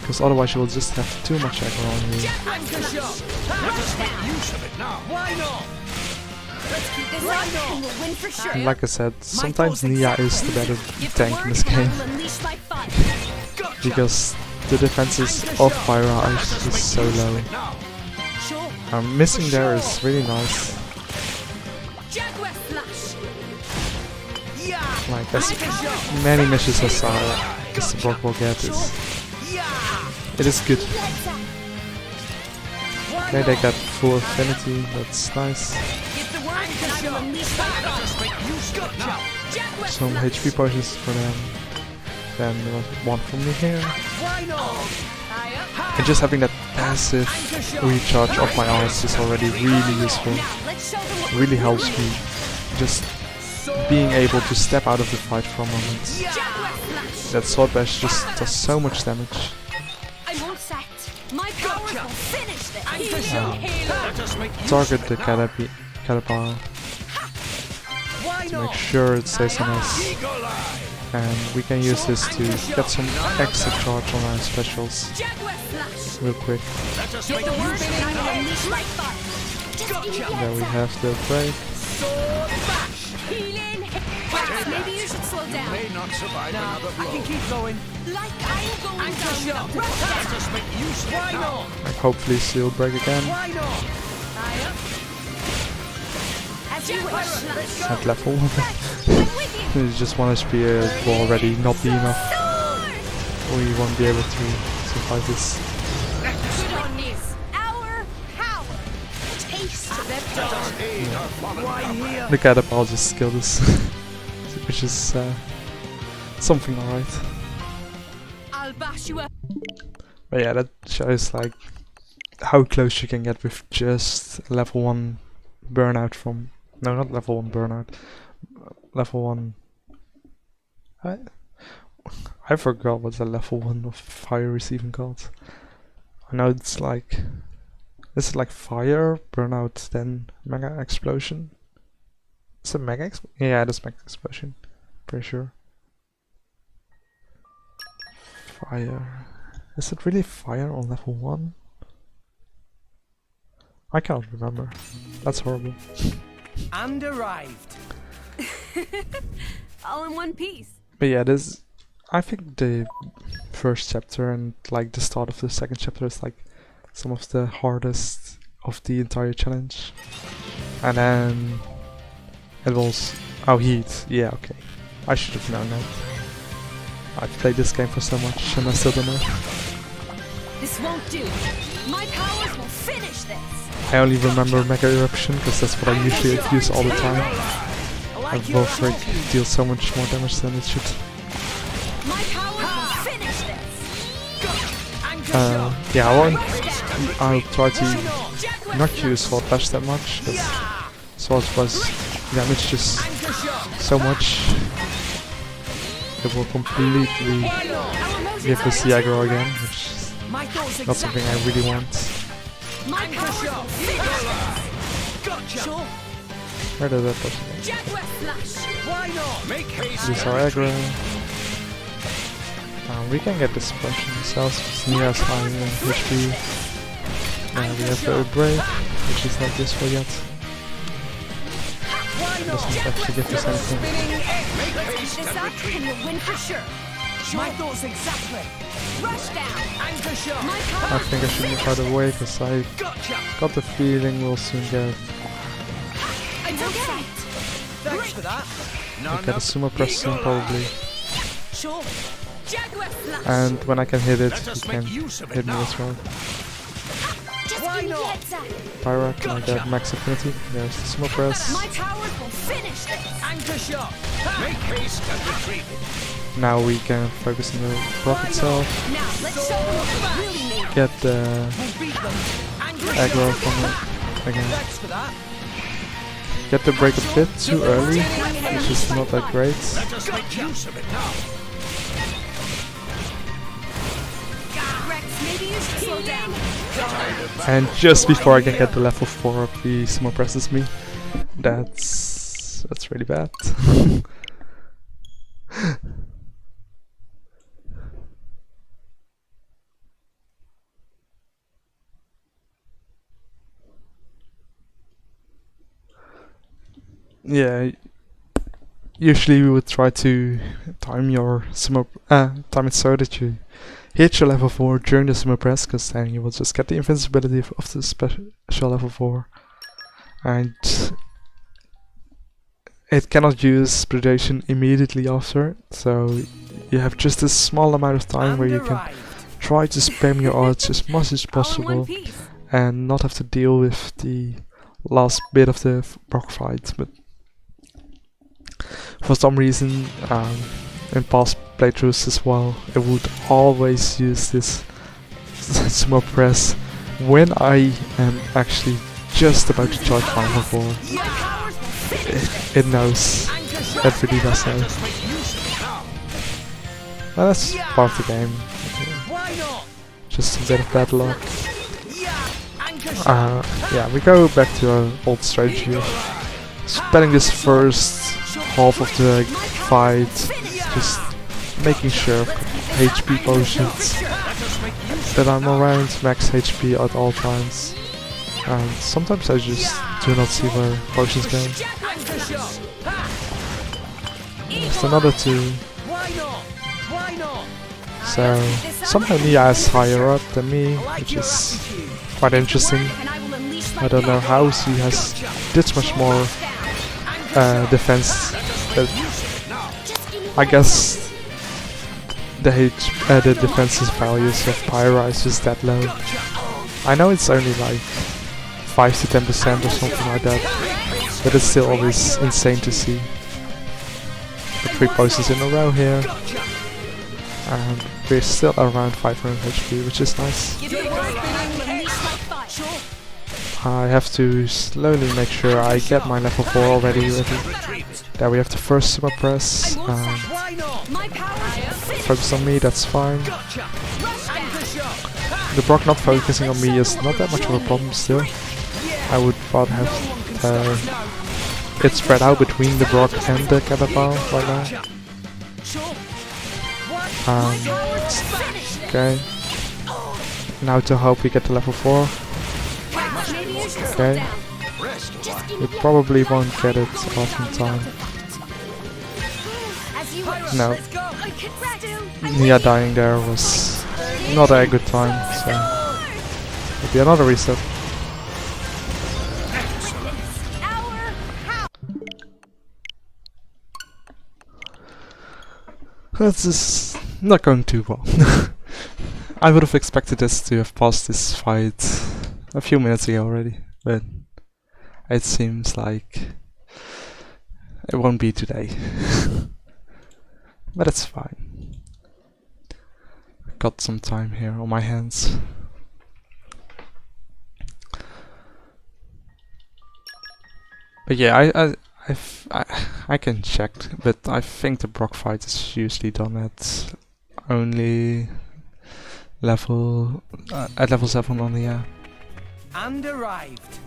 Speaker 1: Because otherwise you will just have too much aggro on you.
Speaker 2: Anchor shot. Let us make use of it now. Why not?
Speaker 6: Let's keep this up and we'll win for sure.
Speaker 1: And like I said, sometimes Nia is the better
Speaker 6: Give the
Speaker 1: tank in
Speaker 6: word
Speaker 1: this
Speaker 6: and I
Speaker 1: game.
Speaker 6: will unleash my fire.
Speaker 1: Because the defenses of Fire Ice is so low. Missing there is really nice.
Speaker 6: Jaguar flash.
Speaker 1: Like as many missions as Mr. Brock will get it is good. Okay, they got full affinity, that's nice.
Speaker 6: Give the word and I will unleash my fire. Jaguar
Speaker 1: Some
Speaker 6: flash.
Speaker 1: HP potions for them. Then one from me here. And just having that passive recharge of my eyes is already really useful.
Speaker 6: Now let's show them what
Speaker 1: Really helps me just being able to step out of the fight for a moment.
Speaker 6: Jaguar flash.
Speaker 1: That sword bash just does so much damage.
Speaker 6: I won't set. My powers will finish this.
Speaker 1: Target the Caterpillar to make sure it stays on us. And we can use this to get some extra charge on our specials
Speaker 6: Jaguar flash.
Speaker 1: real quick.
Speaker 6: Give the word and I will unleash my fire. Just give me the
Speaker 1: There we
Speaker 6: heads up.
Speaker 1: have the break.
Speaker 6: Healing. Rex, maybe you should slow down.
Speaker 3: May not survive another
Speaker 2: I
Speaker 3: blow.
Speaker 2: can keep going.
Speaker 6: Like I'm going
Speaker 2: Anchor
Speaker 6: down
Speaker 2: shot.
Speaker 6: without rush
Speaker 3: Let
Speaker 6: down.
Speaker 3: us make use of
Speaker 2: Why
Speaker 3: it now.
Speaker 2: not?
Speaker 1: Like hopefully she'll break again.
Speaker 2: Why not?
Speaker 6: Fire. As you wish.
Speaker 2: Let's go.
Speaker 1: At level.
Speaker 6: I'm with you.
Speaker 1: You just want HP will already not be enough.
Speaker 6: Sword.
Speaker 1: Or you won't be able to survive this.
Speaker 6: Good on this. Our power. Taste the
Speaker 3: Let us aid our fallen
Speaker 2: Why
Speaker 3: comrade.
Speaker 2: here?
Speaker 1: Look at it, I'll just skill this. Which is something alright.
Speaker 6: I'll bash you up.
Speaker 1: But yeah, that shows like how close you can get with just level 1 burnout from... No, not level 1 burnout. Level 1... I forgot what the level 1 of fire receiving called. I know it's like... Is it like fire, burnout, then mega explosion? Is it mega explosion? Yeah, that's mega explosion. Pretty sure. Fire... Is it really fire on level 1? I can't remember. That's horrible.
Speaker 2: And arrived.
Speaker 6: All in one piece.
Speaker 1: But yeah, this... I think the first chapter and like the start of the second chapter is like some of the hardest of the entire challenge. And then... It was... Oh, heat. Yeah, okay. I should have known that. I've played this game for so much and I still don't know.
Speaker 6: This won't do. My powers will finish this.
Speaker 1: I only remember Mega Eruption because that's what I usually use all the time.
Speaker 2: I
Speaker 1: And
Speaker 2: like your
Speaker 1: Wolfric
Speaker 2: attitude.
Speaker 1: deals so much more damage than it should.
Speaker 6: My powers will finish this.
Speaker 2: Anchor shot.
Speaker 1: Yeah, I won't...
Speaker 6: Rush down.
Speaker 1: I'll try
Speaker 2: Why
Speaker 1: to
Speaker 2: not?
Speaker 6: Jaguar
Speaker 1: not
Speaker 6: flush.
Speaker 1: use Sword Dash that much because Sword was damage just
Speaker 2: Anchor shot.
Speaker 1: so much. It will completely
Speaker 2: Why not?
Speaker 6: Our motions
Speaker 1: give us the
Speaker 6: are
Speaker 1: aggro again, which is
Speaker 2: My thoughts
Speaker 1: not something I really want.
Speaker 6: My
Speaker 2: Anchor
Speaker 6: powers
Speaker 2: shot.
Speaker 6: will finish
Speaker 2: Gotcha. Sure.
Speaker 1: Where did that person go?
Speaker 6: this. Jaguar flush.
Speaker 2: Why not?
Speaker 3: Make haste
Speaker 1: Use
Speaker 3: and
Speaker 1: our aggro.
Speaker 3: retreat.
Speaker 1: We can get this suppression ourselves, because Nia has high HP. We have the Brave, which is not useful yet.
Speaker 2: Why
Speaker 1: Doesn't
Speaker 2: not?
Speaker 1: actually give us anything.
Speaker 2: Spinning edge.
Speaker 3: Make
Speaker 6: Let's
Speaker 3: haste
Speaker 6: keep this
Speaker 3: and
Speaker 6: up
Speaker 3: retreat.
Speaker 6: and we'll win for sure.
Speaker 2: My thoughts exactly.
Speaker 6: Rush down.
Speaker 2: Anchor shot.
Speaker 6: My
Speaker 1: I
Speaker 6: powers
Speaker 1: think I should move out of the way, because I
Speaker 2: Gotcha.
Speaker 1: got the feeling we'll soon get
Speaker 6: It's okay.
Speaker 2: Thanks for that.
Speaker 3: None
Speaker 1: a
Speaker 3: of
Speaker 1: sumo press soon, probably.
Speaker 2: Sure.
Speaker 6: Jaguar flush.
Speaker 1: And when I can hit it,
Speaker 3: Let
Speaker 1: you
Speaker 3: us
Speaker 1: can
Speaker 3: make use of
Speaker 1: hit
Speaker 3: it
Speaker 1: me
Speaker 3: now.
Speaker 1: as well.
Speaker 6: Just
Speaker 2: Why
Speaker 6: give me
Speaker 2: not?
Speaker 6: heads up.
Speaker 1: Pyrak, and I get max affinity. There's the sumo press.
Speaker 6: My powers will finish this.
Speaker 2: Anchor shot.
Speaker 3: Make haste and retreat.
Speaker 1: Now we can focus on the rock itself,
Speaker 6: Now let's show them what we really made.
Speaker 1: get the
Speaker 2: We'll beat them. Anchor
Speaker 1: aggro
Speaker 2: shot.
Speaker 1: from it again.
Speaker 2: Thanks for that.
Speaker 1: Get the break a bit too early, which is not that great.
Speaker 3: Let us make use of it now.
Speaker 6: Rex, maybe you should slow down.
Speaker 1: And just before I can get the level 4, the sumo presses me. That's really bad. Yeah, usually we would try to time your sumo, time it so that you hit your level 4 during the sumo press, because then you will just get the invincibility of the special level 4. And it cannot use predation immediately after, so you have just a small amount of time where you can
Speaker 2: Arrived.
Speaker 1: try to spam your arts as much as
Speaker 6: All in one
Speaker 1: possible
Speaker 6: piece.
Speaker 1: and not have to deal with the last bit of the rock fight. But for some reason, in past playthroughs as well, I would always use this sumo press when I am actually just about to charge final for.
Speaker 6: My powers will finish this.
Speaker 1: It knows
Speaker 2: Anchor shot.
Speaker 1: that really does
Speaker 3: Let
Speaker 1: know.
Speaker 3: us make use of it now.
Speaker 1: Well, that's part of the game.
Speaker 2: Why not?
Speaker 1: Just a bit of bad luck.
Speaker 2: Yeah. Anchor shot.
Speaker 1: Yeah, we go back to our old strategy of spending this first half of the fight just making sure I've got HP potions,
Speaker 3: Let us make use of
Speaker 1: that
Speaker 3: it
Speaker 1: I'm
Speaker 3: now.
Speaker 1: around max HP at all times. And sometimes I just do not see where potions go.
Speaker 2: Anchor shot. Ha!
Speaker 1: Just another 2.
Speaker 2: Why not? Why not?
Speaker 1: So somehow Nia is higher up than me, which is quite interesting.
Speaker 6: And I will unleash my
Speaker 1: I don't know how she has this much more defense. But I guess the defensive values of Pyra is just that low. I know it's only like 5 to 10% or something like that, but it's still always insane to see. The 3 potions in a row here, and we're still around 500 HP, which is nice. I have to slowly make sure I get my level 4 already ready. There we have the first super press. Focus on me, that's fine. The Brock not focusing on me is not that much of a problem still. I would rather have it spread out between the Brock and the Catabal right now. Okay. Now to hope we get to level 4. Okay. We probably won't get it off in time. No. Nia dying there was not a good time, so it'll be another reset. This is not going too well. I would have expected this to have passed this fight a few minutes ago already, but it seems like it won't be today. But it's fine. Got some time here on my hands. But yeah, I can check, but I think the Brock fight is usually done at only level at level 7 only, yeah.
Speaker 2: And arrived.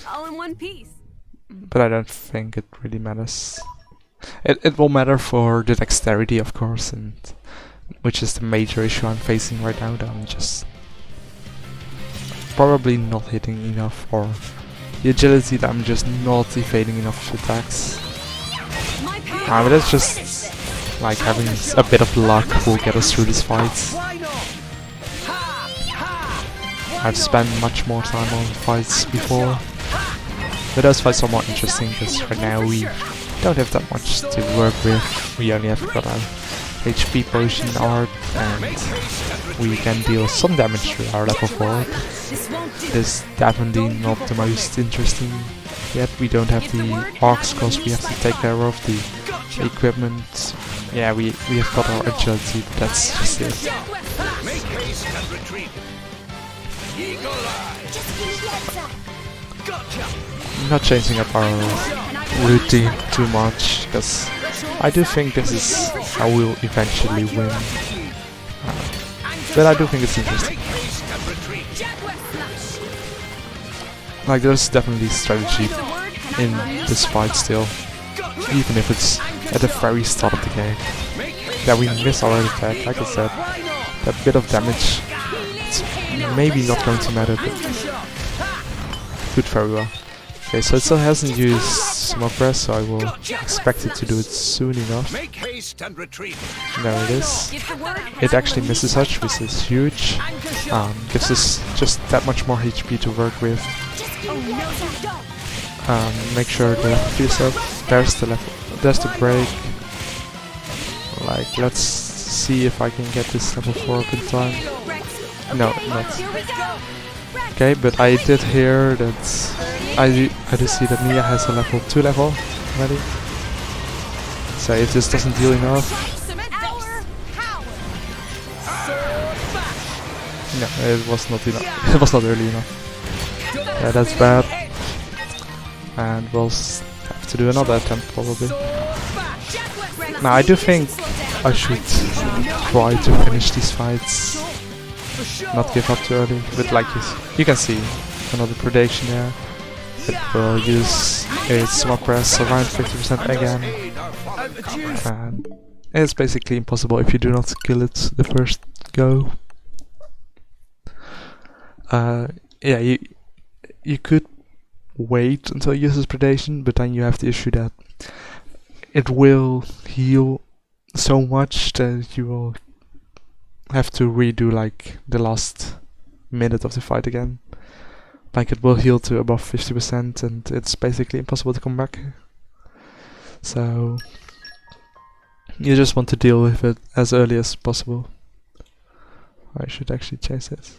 Speaker 6: All in one piece.
Speaker 1: But I don't think it really matters. It will matter for the dexterity, of course, and which is the major issue I'm facing right now. That I'm just probably not hitting enough, or the agility that I'm just not evading enough attacks. But it's just like having a bit of luck will get us through this fight. I've spent much more time on fights before, but those fights are more interesting because right now we don't have that much to work with. We only have got a HP potion art and we can deal some damage to our level 4. This is definitely not the most interesting yet. We don't have the arcs because we have to take care of the equipment. Yeah, we have got our agility, but that's just it.
Speaker 3: Make haste and retreat. Eagle eye.
Speaker 1: I'm not changing up our routine too much because I do think this is how we'll eventually win. But I do think it's interesting. Like, there's definitely strategy in this fight still, even if it's at the very start of the game. That we miss our attack, like I said, that bit of damage, it's maybe not going to matter, but could very well. Okay, so it still hasn't used Smoke Press, so I will expect it to do it soon enough.
Speaker 3: Make haste and retreat.
Speaker 1: There it is. It actually misses Hutch, which is huge. Gives us just that much more HP to work with. Make sure the level 3 is up. There's the break. Like, let's see if I can get this level 4 up in time. No, not. Okay, but I did hear that I do see that Nia has a level 2 level already. So if this doesn't deal enough, no, it was not enough. It was not early enough. Yeah, that's bad. And we'll have to do another attempt probably. Now I do think I should try to finish these fights, not give up too early. But like you can see, another predation there. It will use its Smoke Press around 50% again. And it's basically impossible if you do not kill it the first go. yeah, you could wait until it uses predation, but then you have the issue that it will heal so much that you will have to redo like the last minute of the fight again. Like it will heal to above 50% and it's basically impossible to come back. So you just want to deal with it as early as possible. I should actually chase it.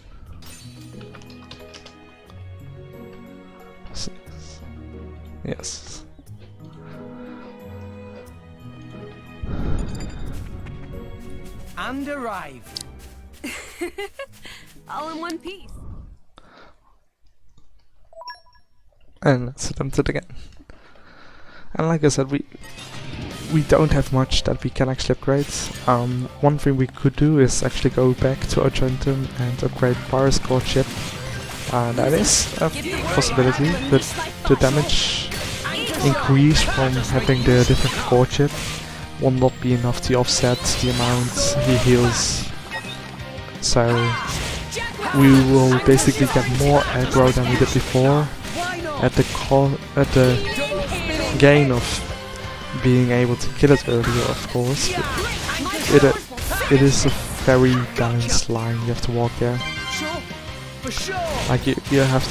Speaker 1: Yes.
Speaker 2: And arrived.
Speaker 6: All in one piece.
Speaker 1: And let's attempt it again. And like I said, we don't have much that we can actually upgrade. One thing we could do is actually go back to Argentum and upgrade Pyro's core chip. That is a possibility, but the damage increase from having the different core chip will not be enough to offset the amount he heals. So we will basically get more aggro than we did before at the gain of being able to kill it earlier, of course. But it is a very balanced line you have to walk there. Like you have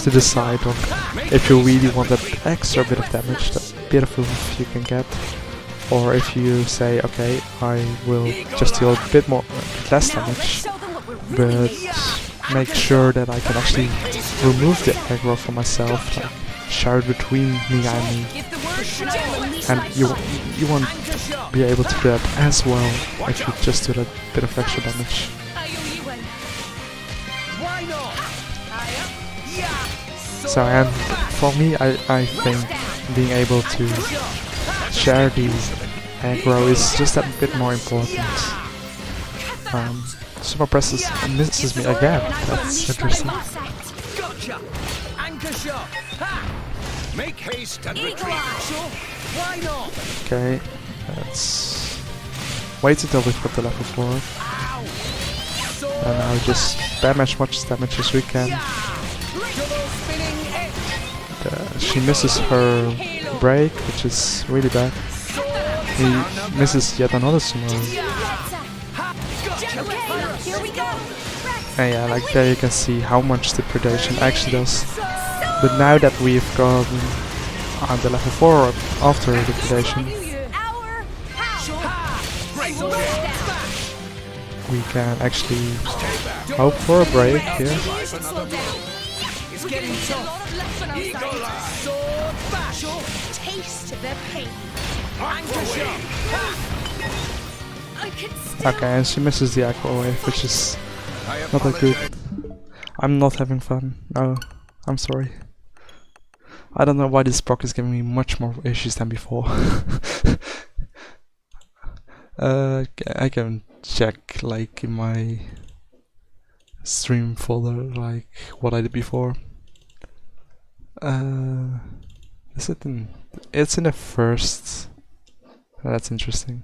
Speaker 1: to decide on if you really want that extra bit of damage, that bit of oomph you can get, or if you say, okay, I will just deal a bit less damage, but make sure that I can actually remove the aggro for myself, like share it between me and me. And you won't be able to do that as well if you just do that bit of extra damage. So, and for me, I think being able to share these aggro is just a bit more important. Super presses misses me again. That's interesting.
Speaker 2: Gotcha. Anchor shot. Make haste and retreat. Why not?
Speaker 1: Okay, let's wait until we've got the level 4. And now just spam as much damage as we can. She misses her break, which is really bad. He misses yet another summon. And yeah, like there you can see how much the predation actually does. But now that we've gotten on the level 4 after the predation, we can actually hope for a break here. Okay, and she misses the aqua wave, which is not that good. I'm not having fun. No, I'm sorry. I don't know why this proc is giving me much more issues than before. I can check like in my stream folder like what I did before. Is it in? It's in the first. That's interesting.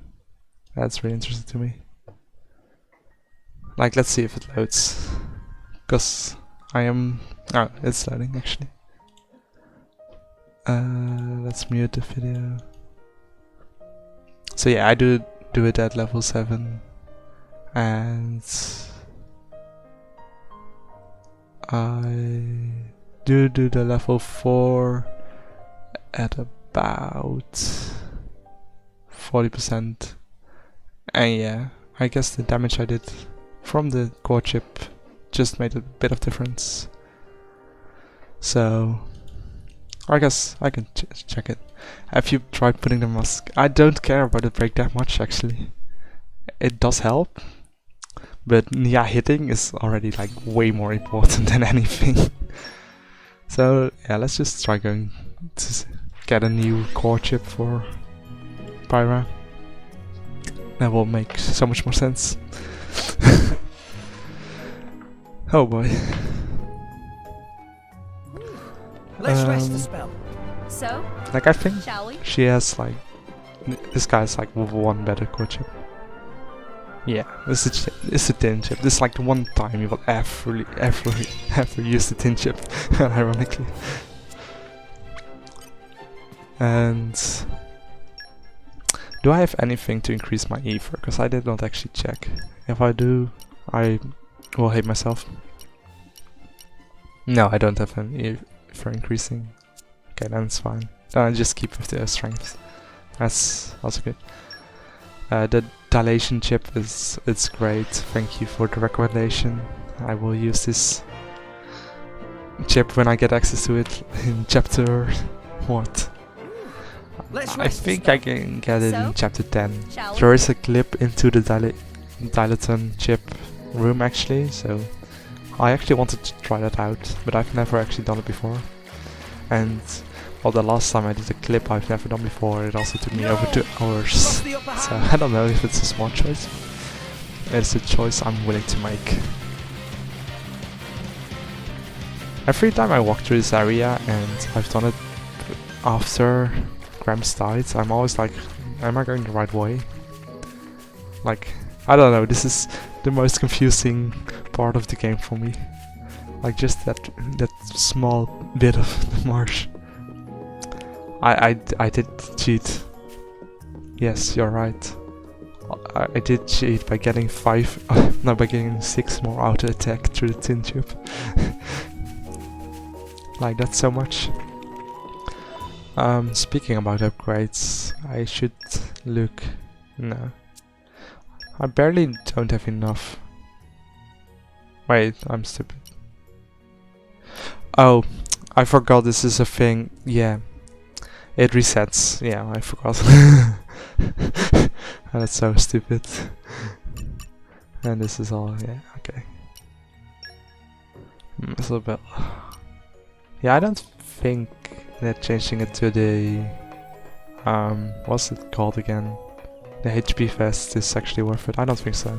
Speaker 1: That's really interesting to me. Like, let's see if it loads. Cause I am. Oh, it's loading actually. Let's mute the video. So yeah, I do it at level 7, and I do the level 4 at about 40%. And yeah, I guess the damage I did from the core chip just made a bit of difference. So I guess I can check it. Have you tried putting the mask? I don't care about the break that much actually. It does help, but Nia hitting is already like way more important than anything. So yeah, let's just try going to get a new core chip for Pyra. That will make so much more sense. Oh boy.
Speaker 2: Let's rest the spell.
Speaker 6: So,
Speaker 1: Like I think
Speaker 6: shall we?
Speaker 1: she has like this guy's like one better core chip. Yeah, it's a tin chip. This is like the one time you will ever use the tin chip, ironically. And do I have anything to increase my ether? Because I did not actually check. If I do, I will hate myself. No, I don't have any ether increasing. Okay, then it's fine. Then I just keep with the strength. That's also good. The dilation chip it's great. Thank you for the recommendation. I will use this chip when I get access to it in chapter what? I think I can get it in chapter 10. There is a clip into the dilaton chip room actually, so I actually wanted to try that out, but I've never actually done it before. And well, the last time I did a clip I've never done before, it also took me over 2 hours. So I don't know if it's a smart choice. It's a choice I'm willing to make. Every time I walk through this area, and I've done it after Gramps died, I'm always like, am I going the right way? Like, I don't know, this is the most confusing part of the game for me. Like just that small bit of the marsh. I did cheat. Yes, you're right. I did cheat by getting 6 more auto attack through the tin tube. Like that's so much. Speaking about upgrades, I should look. No, I barely don't have enough. Wait, I'm stupid. Oh, I forgot this is a thing. Yeah, it resets. Yeah, I forgot. That's so stupid. And this is all. Yeah, okay. It's a little bit. Yeah, I don't think that changing it to the what's it called again? The HP vest is actually worth it. I don't think so.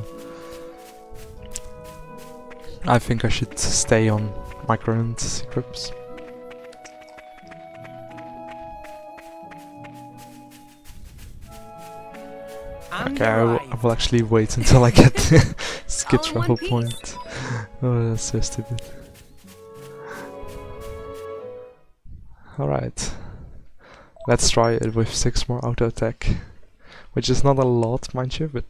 Speaker 1: I think I should stay on my current equips. Okay, I will actually wait until I get the skip travel point. Oh, that's so stupid. Alright, let's try it with 6 more auto attack, which is not a lot, mind you, but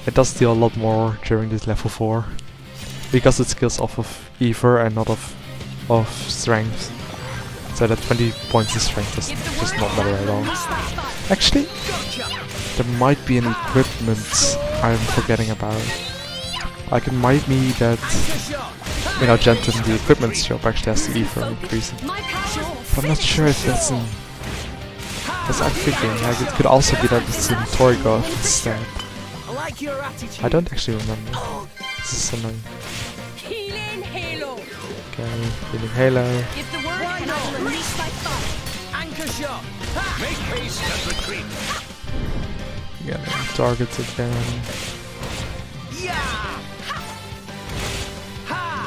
Speaker 1: it does deal a lot more during this level 4, because it skills off of ether and not of strength, so that 20 points of strength does just not matter at all. Actually, there might be an equipment I'm forgetting about. Like it might be that, you know, Genton, the equipment shop, actually has the ether increasing. But I'm not sure if that's in... Because I'm thinking, like, it could also be that it's in Torigov instead. I don't actually remember. This is so annoying.
Speaker 6: Healing Halo.
Speaker 1: Okay, healing Halo.
Speaker 6: Give the word and I will unleash my fire.
Speaker 2: Anchor shot.
Speaker 3: Make haste and retreat.
Speaker 1: Yeah, target again.
Speaker 2: Yeah.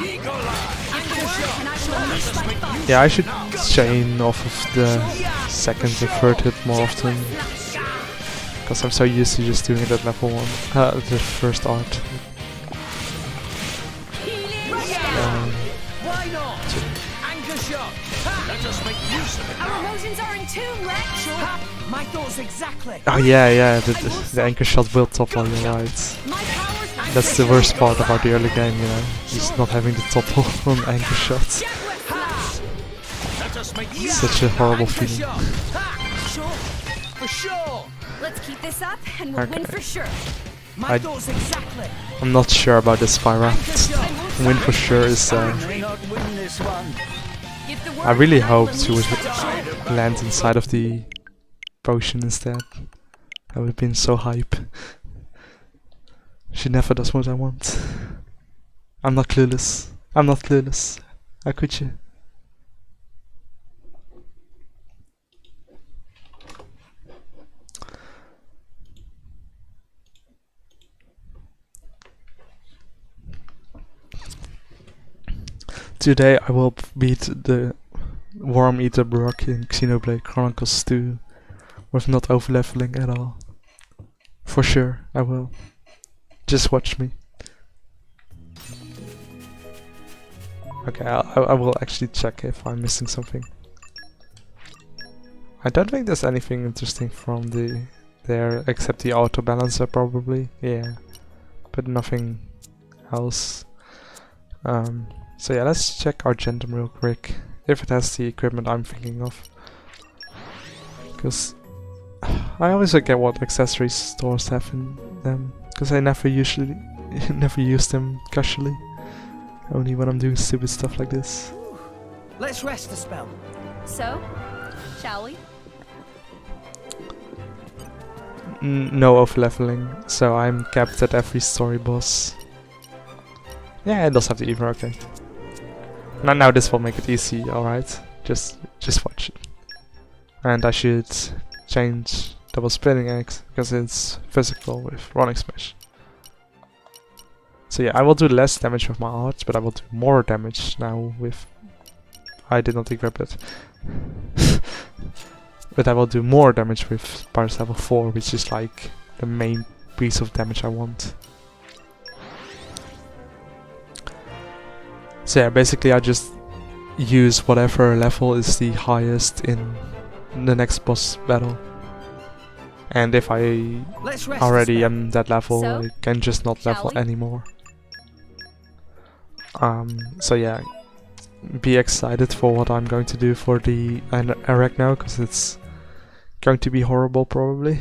Speaker 3: Eagle eye.
Speaker 6: Give the word and I shall unleash my fire.
Speaker 1: Yeah, I should chain off of the second and third hit more often. Because I'm so used to just doing it at level 1. The first art.
Speaker 2: Why not? Anchor shot.
Speaker 3: Let us make use of it
Speaker 6: Our
Speaker 3: now.
Speaker 6: emotions are in tune, Rex.
Speaker 2: My thoughts exactly.
Speaker 1: Oh yeah, the anchor shot will topple, you're right.
Speaker 6: My powers.
Speaker 1: That's the worst part about the early game, you know, just not having the topple on anchor shots.
Speaker 3: Let us make use
Speaker 1: Such a horrible
Speaker 2: Anchor
Speaker 1: feeling.
Speaker 2: shot. Sure. For sure.
Speaker 6: Let's keep this up and we'll win
Speaker 1: Okay.
Speaker 6: for sure.
Speaker 2: My
Speaker 1: I-
Speaker 2: thoughts exactly.
Speaker 1: I'm not sure about this Spyra. Win for sure is...
Speaker 2: May not win this one.
Speaker 6: Give the word
Speaker 1: I really
Speaker 6: and I will
Speaker 1: hoped she would
Speaker 6: unleash my fire.
Speaker 1: land inside of the potion instead. That would have been so hype. She never does what I want. I'm not clueless. I'm not clueless. How could you? Today I will beat the Worm Eater Brook in Xenoblade Chronicles 2 with not overleveling at all. For sure, I will. Just watch me. Okay, I will actually check if I'm missing something. I don't think there's anything interesting from there except the auto balancer probably. Yeah, but nothing else. So yeah, let's check our Argentum real quick if it has the equipment I'm thinking of. Because I always forget what accessories stores have in them. Because I never use them casually. Only when I'm doing stupid stuff like this.
Speaker 2: Let's rest a spell.
Speaker 6: So, shall we?
Speaker 1: No overleveling, so I'm capped at every story boss. Yeah, it does have the Evo, okay. Now this will make it easy, alright. Just watch it. And I should change double splitting eggs because it's physical with running smash. So yeah, I will do less damage with my art, but I will do more damage now with... I did not equip it. But I will do more damage with Pirates level 4, which is like the main piece of damage I want. So yeah, basically I just use whatever level is the highest in the next boss battle. And if I already am that level,
Speaker 6: So,
Speaker 1: I can just not
Speaker 6: shall
Speaker 1: level
Speaker 6: we?
Speaker 1: anymore. So yeah, be excited for what I'm going to do for the Eric now, because it's going to be horrible probably.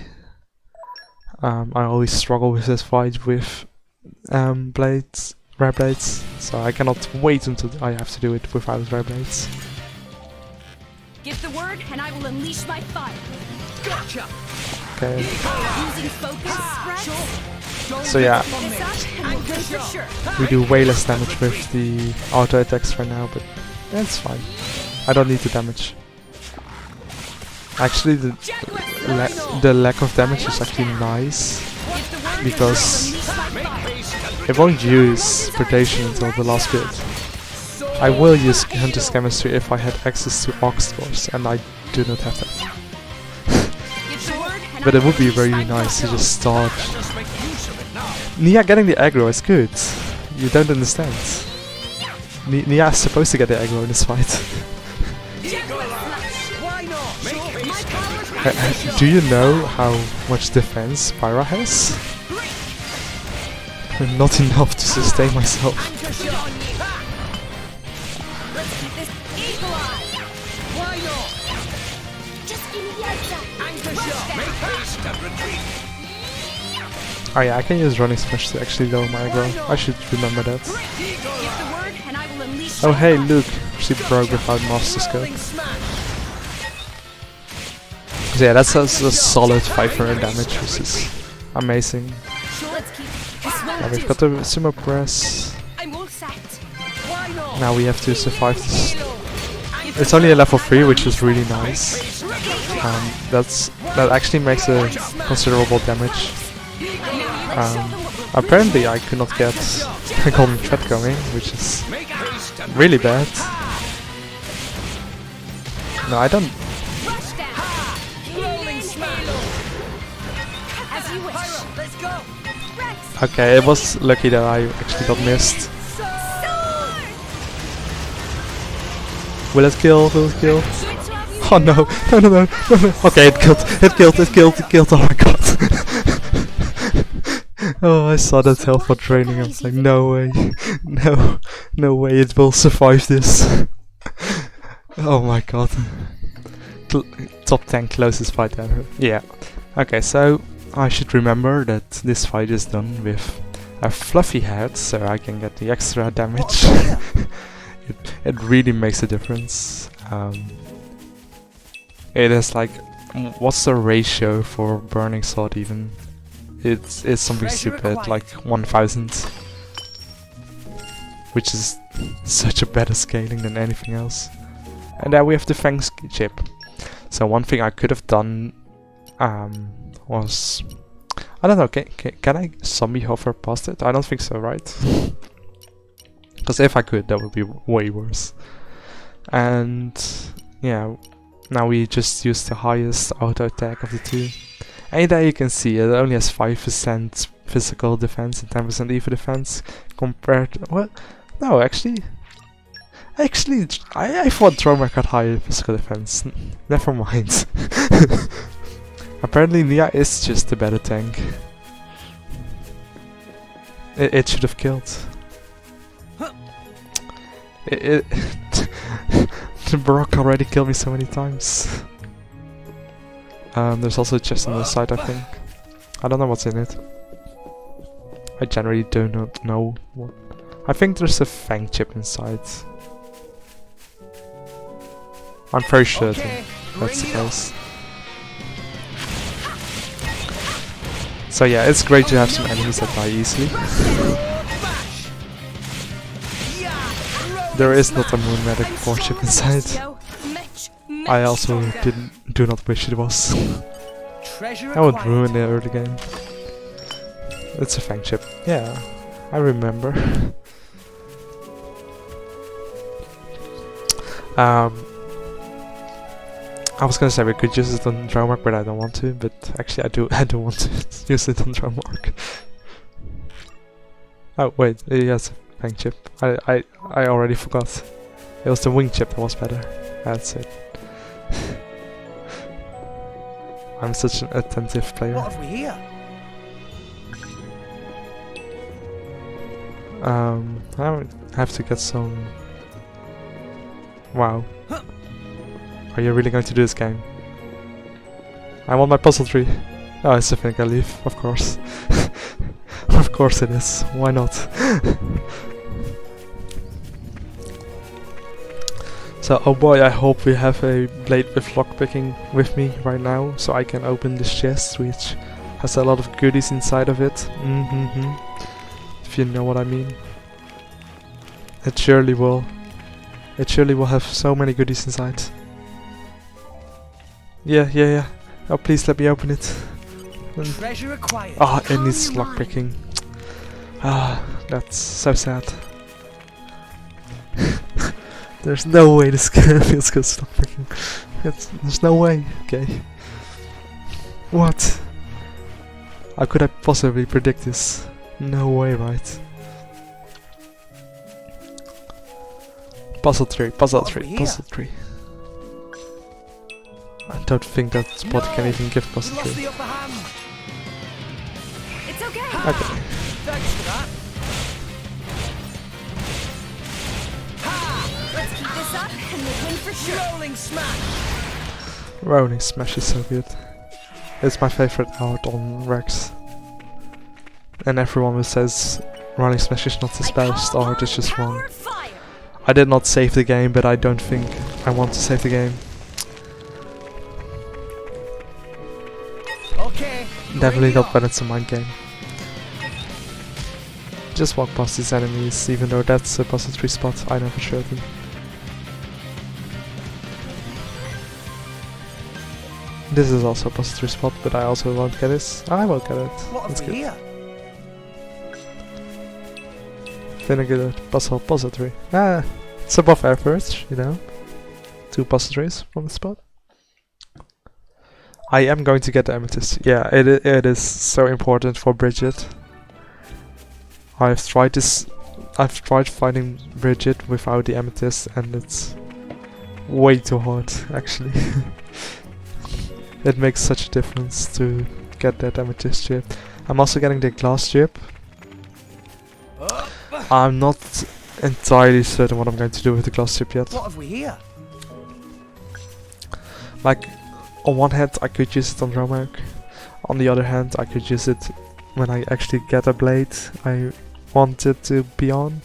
Speaker 1: I always struggle with this fight with blades, rare blades, so I cannot wait until I have to do it without rare blades.
Speaker 6: Give the word, and I will unleash my fire.
Speaker 2: Gotcha.
Speaker 1: Okay,
Speaker 6: Using focus spreads.
Speaker 1: so yeah,
Speaker 6: This up, and we'll go for sure.
Speaker 1: we do way less damage with the auto attacks right now, but that's fine. I don't need the damage. Actually, the lack of damage is actually nice,
Speaker 6: Give the word,
Speaker 1: because
Speaker 6: and I will unleash my fire.
Speaker 1: it won't use predation until the last bit. I will use Hunter's Chemistry if I had access to Ox Doors, and I do not have that.
Speaker 6: Give the word, and
Speaker 1: But
Speaker 6: I
Speaker 1: it
Speaker 6: will
Speaker 1: would be
Speaker 6: unleash
Speaker 1: very
Speaker 6: my
Speaker 1: nice to
Speaker 6: fire.
Speaker 1: just start.
Speaker 3: Just make use of it now.
Speaker 1: Nia getting the aggro is good. You don't understand. Nia is supposed to get the aggro in this fight.
Speaker 2: Why not?
Speaker 3: Make haste.
Speaker 1: Do you know how much defense Pyra has? Not enough to sustain myself.
Speaker 2: Anchor shot.
Speaker 6: Let's keep this eagle eye.
Speaker 2: Why not?
Speaker 6: Just give me the answer.
Speaker 2: Anchor
Speaker 6: Rush
Speaker 2: shot.
Speaker 6: down.
Speaker 3: Haste and retreat.
Speaker 1: Oh yeah, I can use Running Smash to actually lower my aggro. I should remember that.
Speaker 6: Give the word, and I will unleash
Speaker 1: Oh
Speaker 6: my
Speaker 1: hey,
Speaker 6: fire.
Speaker 1: look, she broke without Master Scope.
Speaker 2: Rolling smash.
Speaker 1: So yeah, that's a solid 500 damage, which is amazing.
Speaker 6: Let's keep this
Speaker 1: Yeah,
Speaker 6: will
Speaker 1: we've
Speaker 6: do.
Speaker 1: got the Sumo Press.
Speaker 6: I'm all set.
Speaker 2: Why not?
Speaker 1: Now we have to survive this.
Speaker 2: Anchor
Speaker 1: It's only a level 3, which is really nice. That actually makes a considerable damage. Apparently I could not get a golden thread going, which is
Speaker 3: Make haste and
Speaker 1: really bad. No, I don't.
Speaker 6: Rush down.
Speaker 2: rolling smash.
Speaker 6: As you wish.
Speaker 2: Pyro, let's go.
Speaker 6: Rex.
Speaker 1: Okay, it was lucky that I actually got missed.
Speaker 6: Sword.
Speaker 1: Will it kill? Will it kill?
Speaker 6: Good to have you.
Speaker 1: Oh no, no. Okay, it killed, oh my god. Oh, I saw that teleport training, I was like, no way, no way it will survive this. Oh my god. Top 10 closest fight ever. Yeah. Okay, so I should remember that this fight is done with a fluffy head, so I can get the extra damage. It really makes a difference. It is like, what's the ratio for Burning Sword even? It's something
Speaker 2: Treasure
Speaker 1: stupid,
Speaker 2: acquired.
Speaker 1: like 1000. Which is such a better scaling than anything else. And then we have the Fangs chip. So one thing I could have done was... I don't know, can I zombie hover past it? I don't think so, right? Because if I could, that would be way worse. And yeah, now we just use the highest auto attack of the two. And there you can see it only has 5% physical defense and 10% EV defense compared to, well, no, actually, I thought Dromark had higher physical defense. Never mind. Apparently Nia is just a better tank. It should have killed. The Baroque already killed me so many times. There's also a chest on the side, I think. I don't know what's in it. I generally do not know what. I think there's a Fang chip inside. I'm very certain that's the case. So yeah, it's great to have some enemies that die easily. There is not a Moon Medic 4 chip inside. I also do not wish it was. I would ruin the early game. It's a Fang chip. Yeah, I remember. I was gonna say we could use it on Dromark, but I don't want to. But actually, I do want to use it on Dromark. Oh wait, yes, Fang chip. I already forgot. It was the wing chip that was better. That's it. I'm such an attentive player.
Speaker 2: What have we here?
Speaker 1: I have to get some. Wow. Are you really going to do this game? I want my puzzle tree. Oh, it's a Finnick leaf, of course. Of course it is. Why not? So, oh boy, I hope we have a blade with lockpicking with me right now, so I can open this chest, which has a lot of goodies inside of it. If you know what I mean. It surely will. It surely will have so many goodies inside. Yeah. Oh, please let me open it.
Speaker 2: Treasure acquired.
Speaker 1: Oh, it needs lockpicking. Ah, that's so sad. There's no way this feels good lockpicking. There's no way. Okay. What? How could I possibly predict this? No way, right? Puzzle tree. I don't think that spot can even give puzzle tree.
Speaker 6: It's okay.
Speaker 1: Okay.
Speaker 2: Thanks for that.
Speaker 6: Let's keep this up and we'll win for sure.
Speaker 2: Rolling smash.
Speaker 1: Rolling Smash is so good. It's my favorite art on Rex. And everyone who says Rolling Smash is not his best art is just wrong. I did not save the game, but I don't think I want to save the game.
Speaker 2: Okay.
Speaker 1: Definitely not when it's a mind game. Just walk past these enemies, even though that's a puzzle tree spot, I know for certain. This is also a puzzle tree spot, but I also won't get this. I will get it.
Speaker 2: What
Speaker 1: That's
Speaker 2: have we
Speaker 1: good.
Speaker 2: here?
Speaker 1: Vinegar puzzle tree. Ah, it's above average, you know. 2 puzzle trees from the spot. I am going to get the amethyst. Yeah, it is so important for Bridget. I've tried finding Bridget without the amethyst, and it's way too hard, actually. It makes such a difference to get that amethyst chip. I'm also getting the glass chip. I'm not entirely certain what I'm going to do with the glass chip yet.
Speaker 2: What have we here?
Speaker 1: Like, on one hand I could use it on Dromark. On the other hand I could use it when I actually get a blade I want it to be on.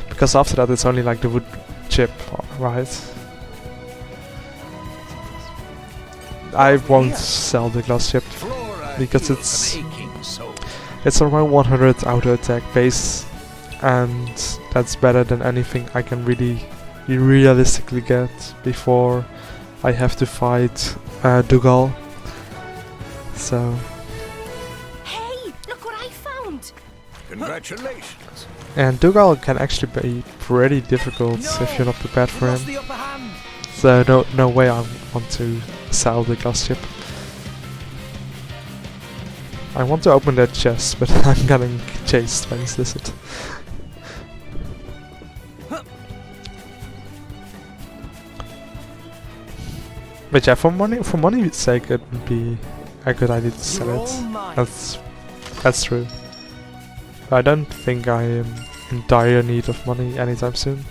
Speaker 1: Because after that it's only like the wood chip, right? I won't sell the glass chip because it's around 100 auto attack base, and that's better than anything I can really realistically get before I have to fight Dougal. So
Speaker 6: Hey, look what I found.
Speaker 3: Congratulations.
Speaker 1: and Dougal can actually be pretty difficult if you're not prepared for
Speaker 2: Lost
Speaker 1: him.
Speaker 2: the upper hand.
Speaker 1: So no way I want to sell the glass chip. I want to open that chest, but I'm getting chased by this lizard. But yeah, for money's sake, it would be a good idea to sell it. That's true. I don't think I am in dire need of money anytime soon.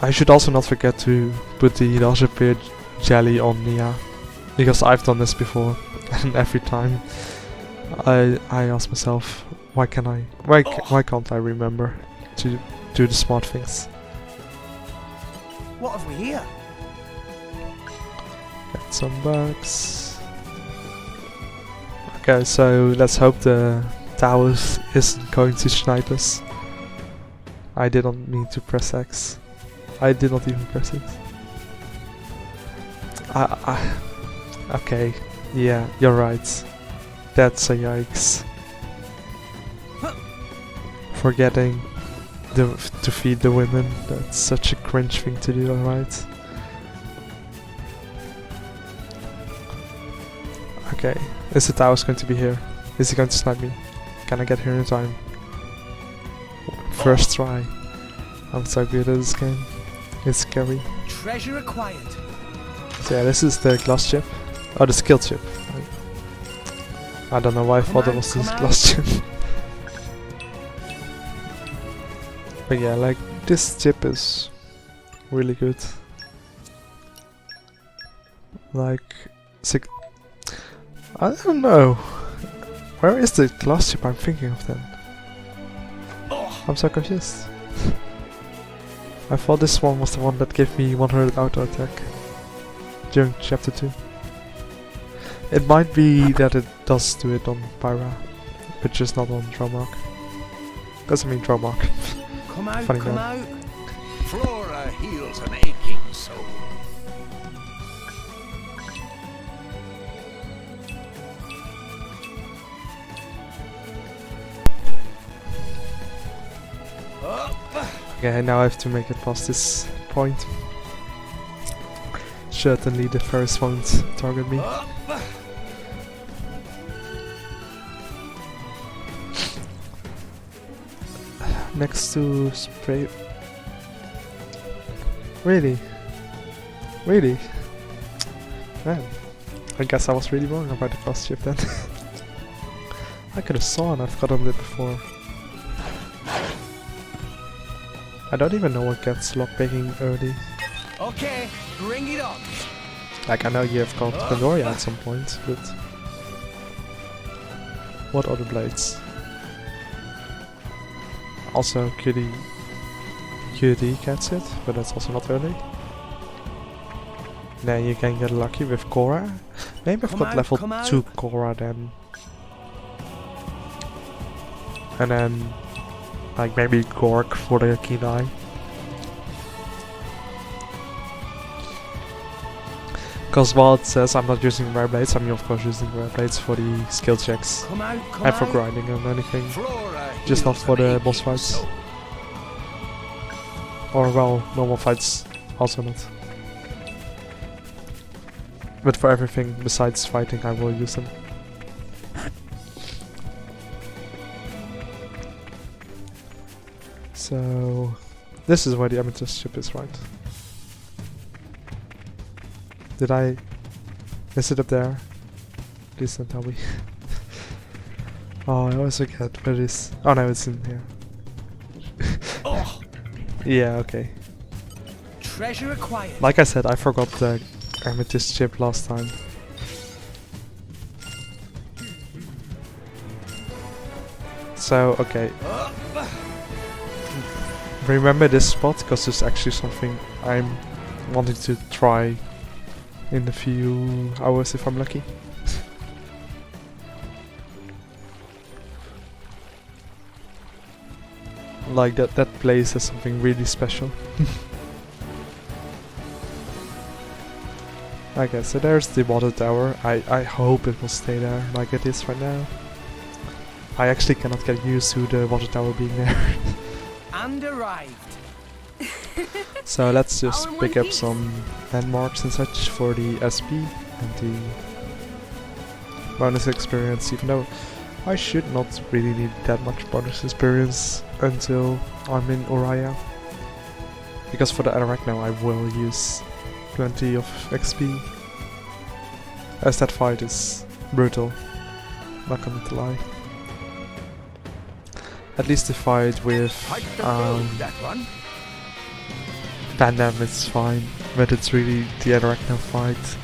Speaker 1: I should also not forget to put the larger pear jelly on Nia, because I've done this before, and every time I ask myself, why can't I remember to do the smart things?
Speaker 2: What have we here?
Speaker 1: Get some bugs. Okay, so let's hope the towers isn't going to snipe us. I didn't mean to press X. I did not even press it. Okay, yeah, you're right. That's a yikes. Forgetting to feed the women, that's such a cringe thing to do, alright? Okay, is the tower going to be here? Is he going to snipe me? Can I get here in time? First try. I'm so good at this game. It's scary.
Speaker 2: Treasure acquired.
Speaker 1: So yeah, this is the glass chip. Oh, the skill chip. I don't know why I thought it was this glass chip. But yeah, like, this chip is really good. Like, I don't know. Where is the glass chip I'm thinking of then? I'm so confused. I thought this one was the one that gave me 100 auto attack during chapter 2. It might be that it does do it on Pyra, but just not on Dromark. Because I mean Dromark.
Speaker 2: Come out,
Speaker 1: Funny
Speaker 2: come
Speaker 1: guy.
Speaker 2: out.
Speaker 4: Flora heals an aching soul.
Speaker 1: Okay, now I have to make it past this point. Certainly the first won't target me. Next to spray. Really? Really? Man, I guess I was really wrong about the fast chip then. I could have sworn I've gotten it before. I don't even know what gets lockpicking early.
Speaker 2: Okay, bring it on.
Speaker 1: Like, I know you have got Pandoria at some point, but what other blades? Also, QD gets it, but that's also not early. Then you can get lucky with Korra. Maybe I've got level 2 Korra then. And then, like, maybe Gork for the keen eye. Because while it says I'm not using rare blades, I'm of course using rare blades for the skill checks. And for grinding and anything. Just not for the boss fights. Or well, normal fights also not. But for everything besides fighting I will use them. So this is where the amethyst chip is, right? Did I miss it up there? Please don't tell me. Oh, I always forget where it is. Oh no, it's in here. Yeah, okay.
Speaker 2: Treasure acquired.
Speaker 1: Like I said, I forgot the amethyst chip last time. So, okay. Remember this spot, because it's actually something I'm wanting to try in a few hours if I'm lucky. Like that place is something really special. Okay, so there's the water tower. I hope it will stay there like it is right now. I actually cannot get used to the water tower being there.
Speaker 2: And arrived.
Speaker 1: So let's just pick up some landmarks and such for the SP and the bonus experience, even though I should not really need that much bonus experience until I'm in Uriah. Because for the Arachno I will use plenty of XP. As that fight is brutal, not gonna lie. At least the fight with
Speaker 4: that one.
Speaker 1: Van Damme is fine, but it's really the Arachno fight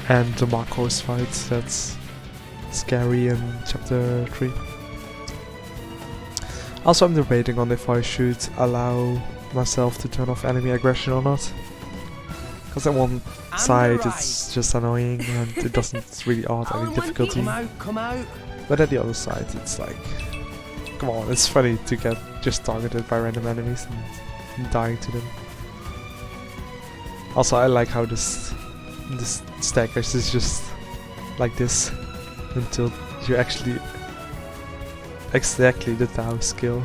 Speaker 1: and the Marcos fight that's scary in chapter 3. Also, I'm debating on if I should allow myself to turn off enemy aggression or not. Because on one side it's just annoying and it doesn't really add any difficulty.
Speaker 2: Come out.
Speaker 1: But at the other side it's like, come on, it's funny to get just targeted by random enemies and dying to them. Also, I like how this stackers is just like this until you actually exactly the Tao skill.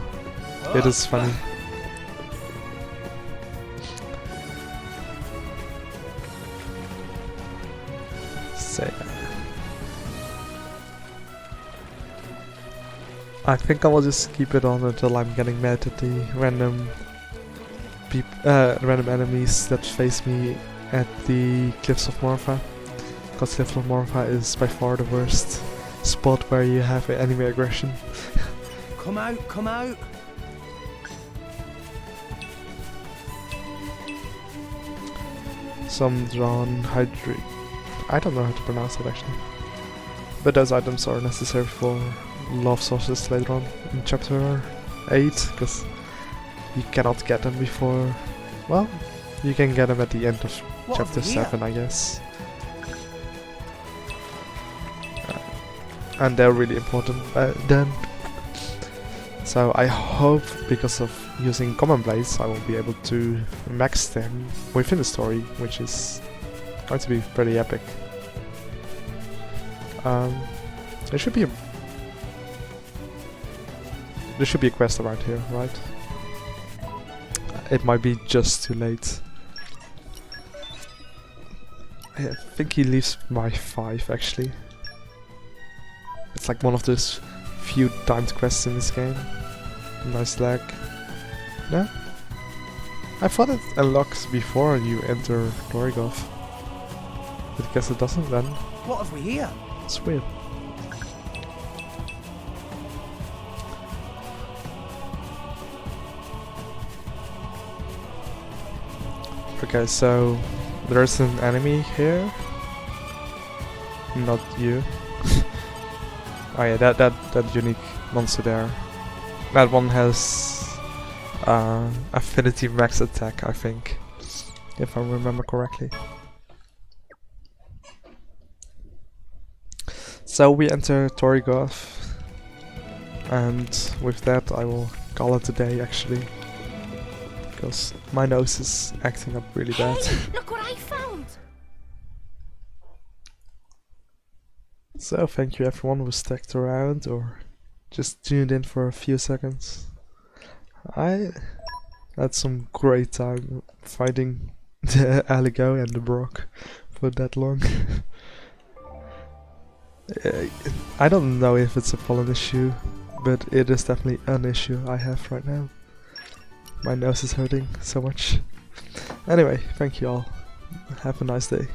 Speaker 1: It is funny. So I think I will just keep it on until I'm getting mad at the random random enemies that face me at the Cliffs of Morpha. Because Cliffs of Morpha is by far the worst spot where you have enemy aggression.
Speaker 2: Come out.
Speaker 1: Some drawn hydrate. I don't know how to pronounce it actually. But those items are necessary for love sources later on in chapter 8, because you cannot get them before. Well, you can get them at the end of chapter 7, I guess. And they're really important then. So I hope, because of using common blades, I will be able to max them within the story, which is going to be pretty epic. There should be a quest around here, right? It might be just too late. I think he leaves by 5 actually. It's like one of those few timed quests in this game. Nice lag. No? I thought it unlocks before you enter Dorigov. But I guess it doesn't then.
Speaker 2: What have we here?
Speaker 1: It's weird. Okay, so there's an enemy here. Not you. Oh yeah, that unique monster there. That one has affinity max attack, I think, if I remember correctly. So we enter Torigov, and with that I will call it a day actually, because my nose is acting up really bad.
Speaker 6: Hey, look what I found!
Speaker 1: So thank you everyone who stuck around or just tuned in for a few seconds. I had some great time fighting the Aligo and the Brock for that long. I don't know if it's a pollen issue, but it is definitely an issue I have right now. My nose is hurting so much. Anyway, thank you all. Have a nice day.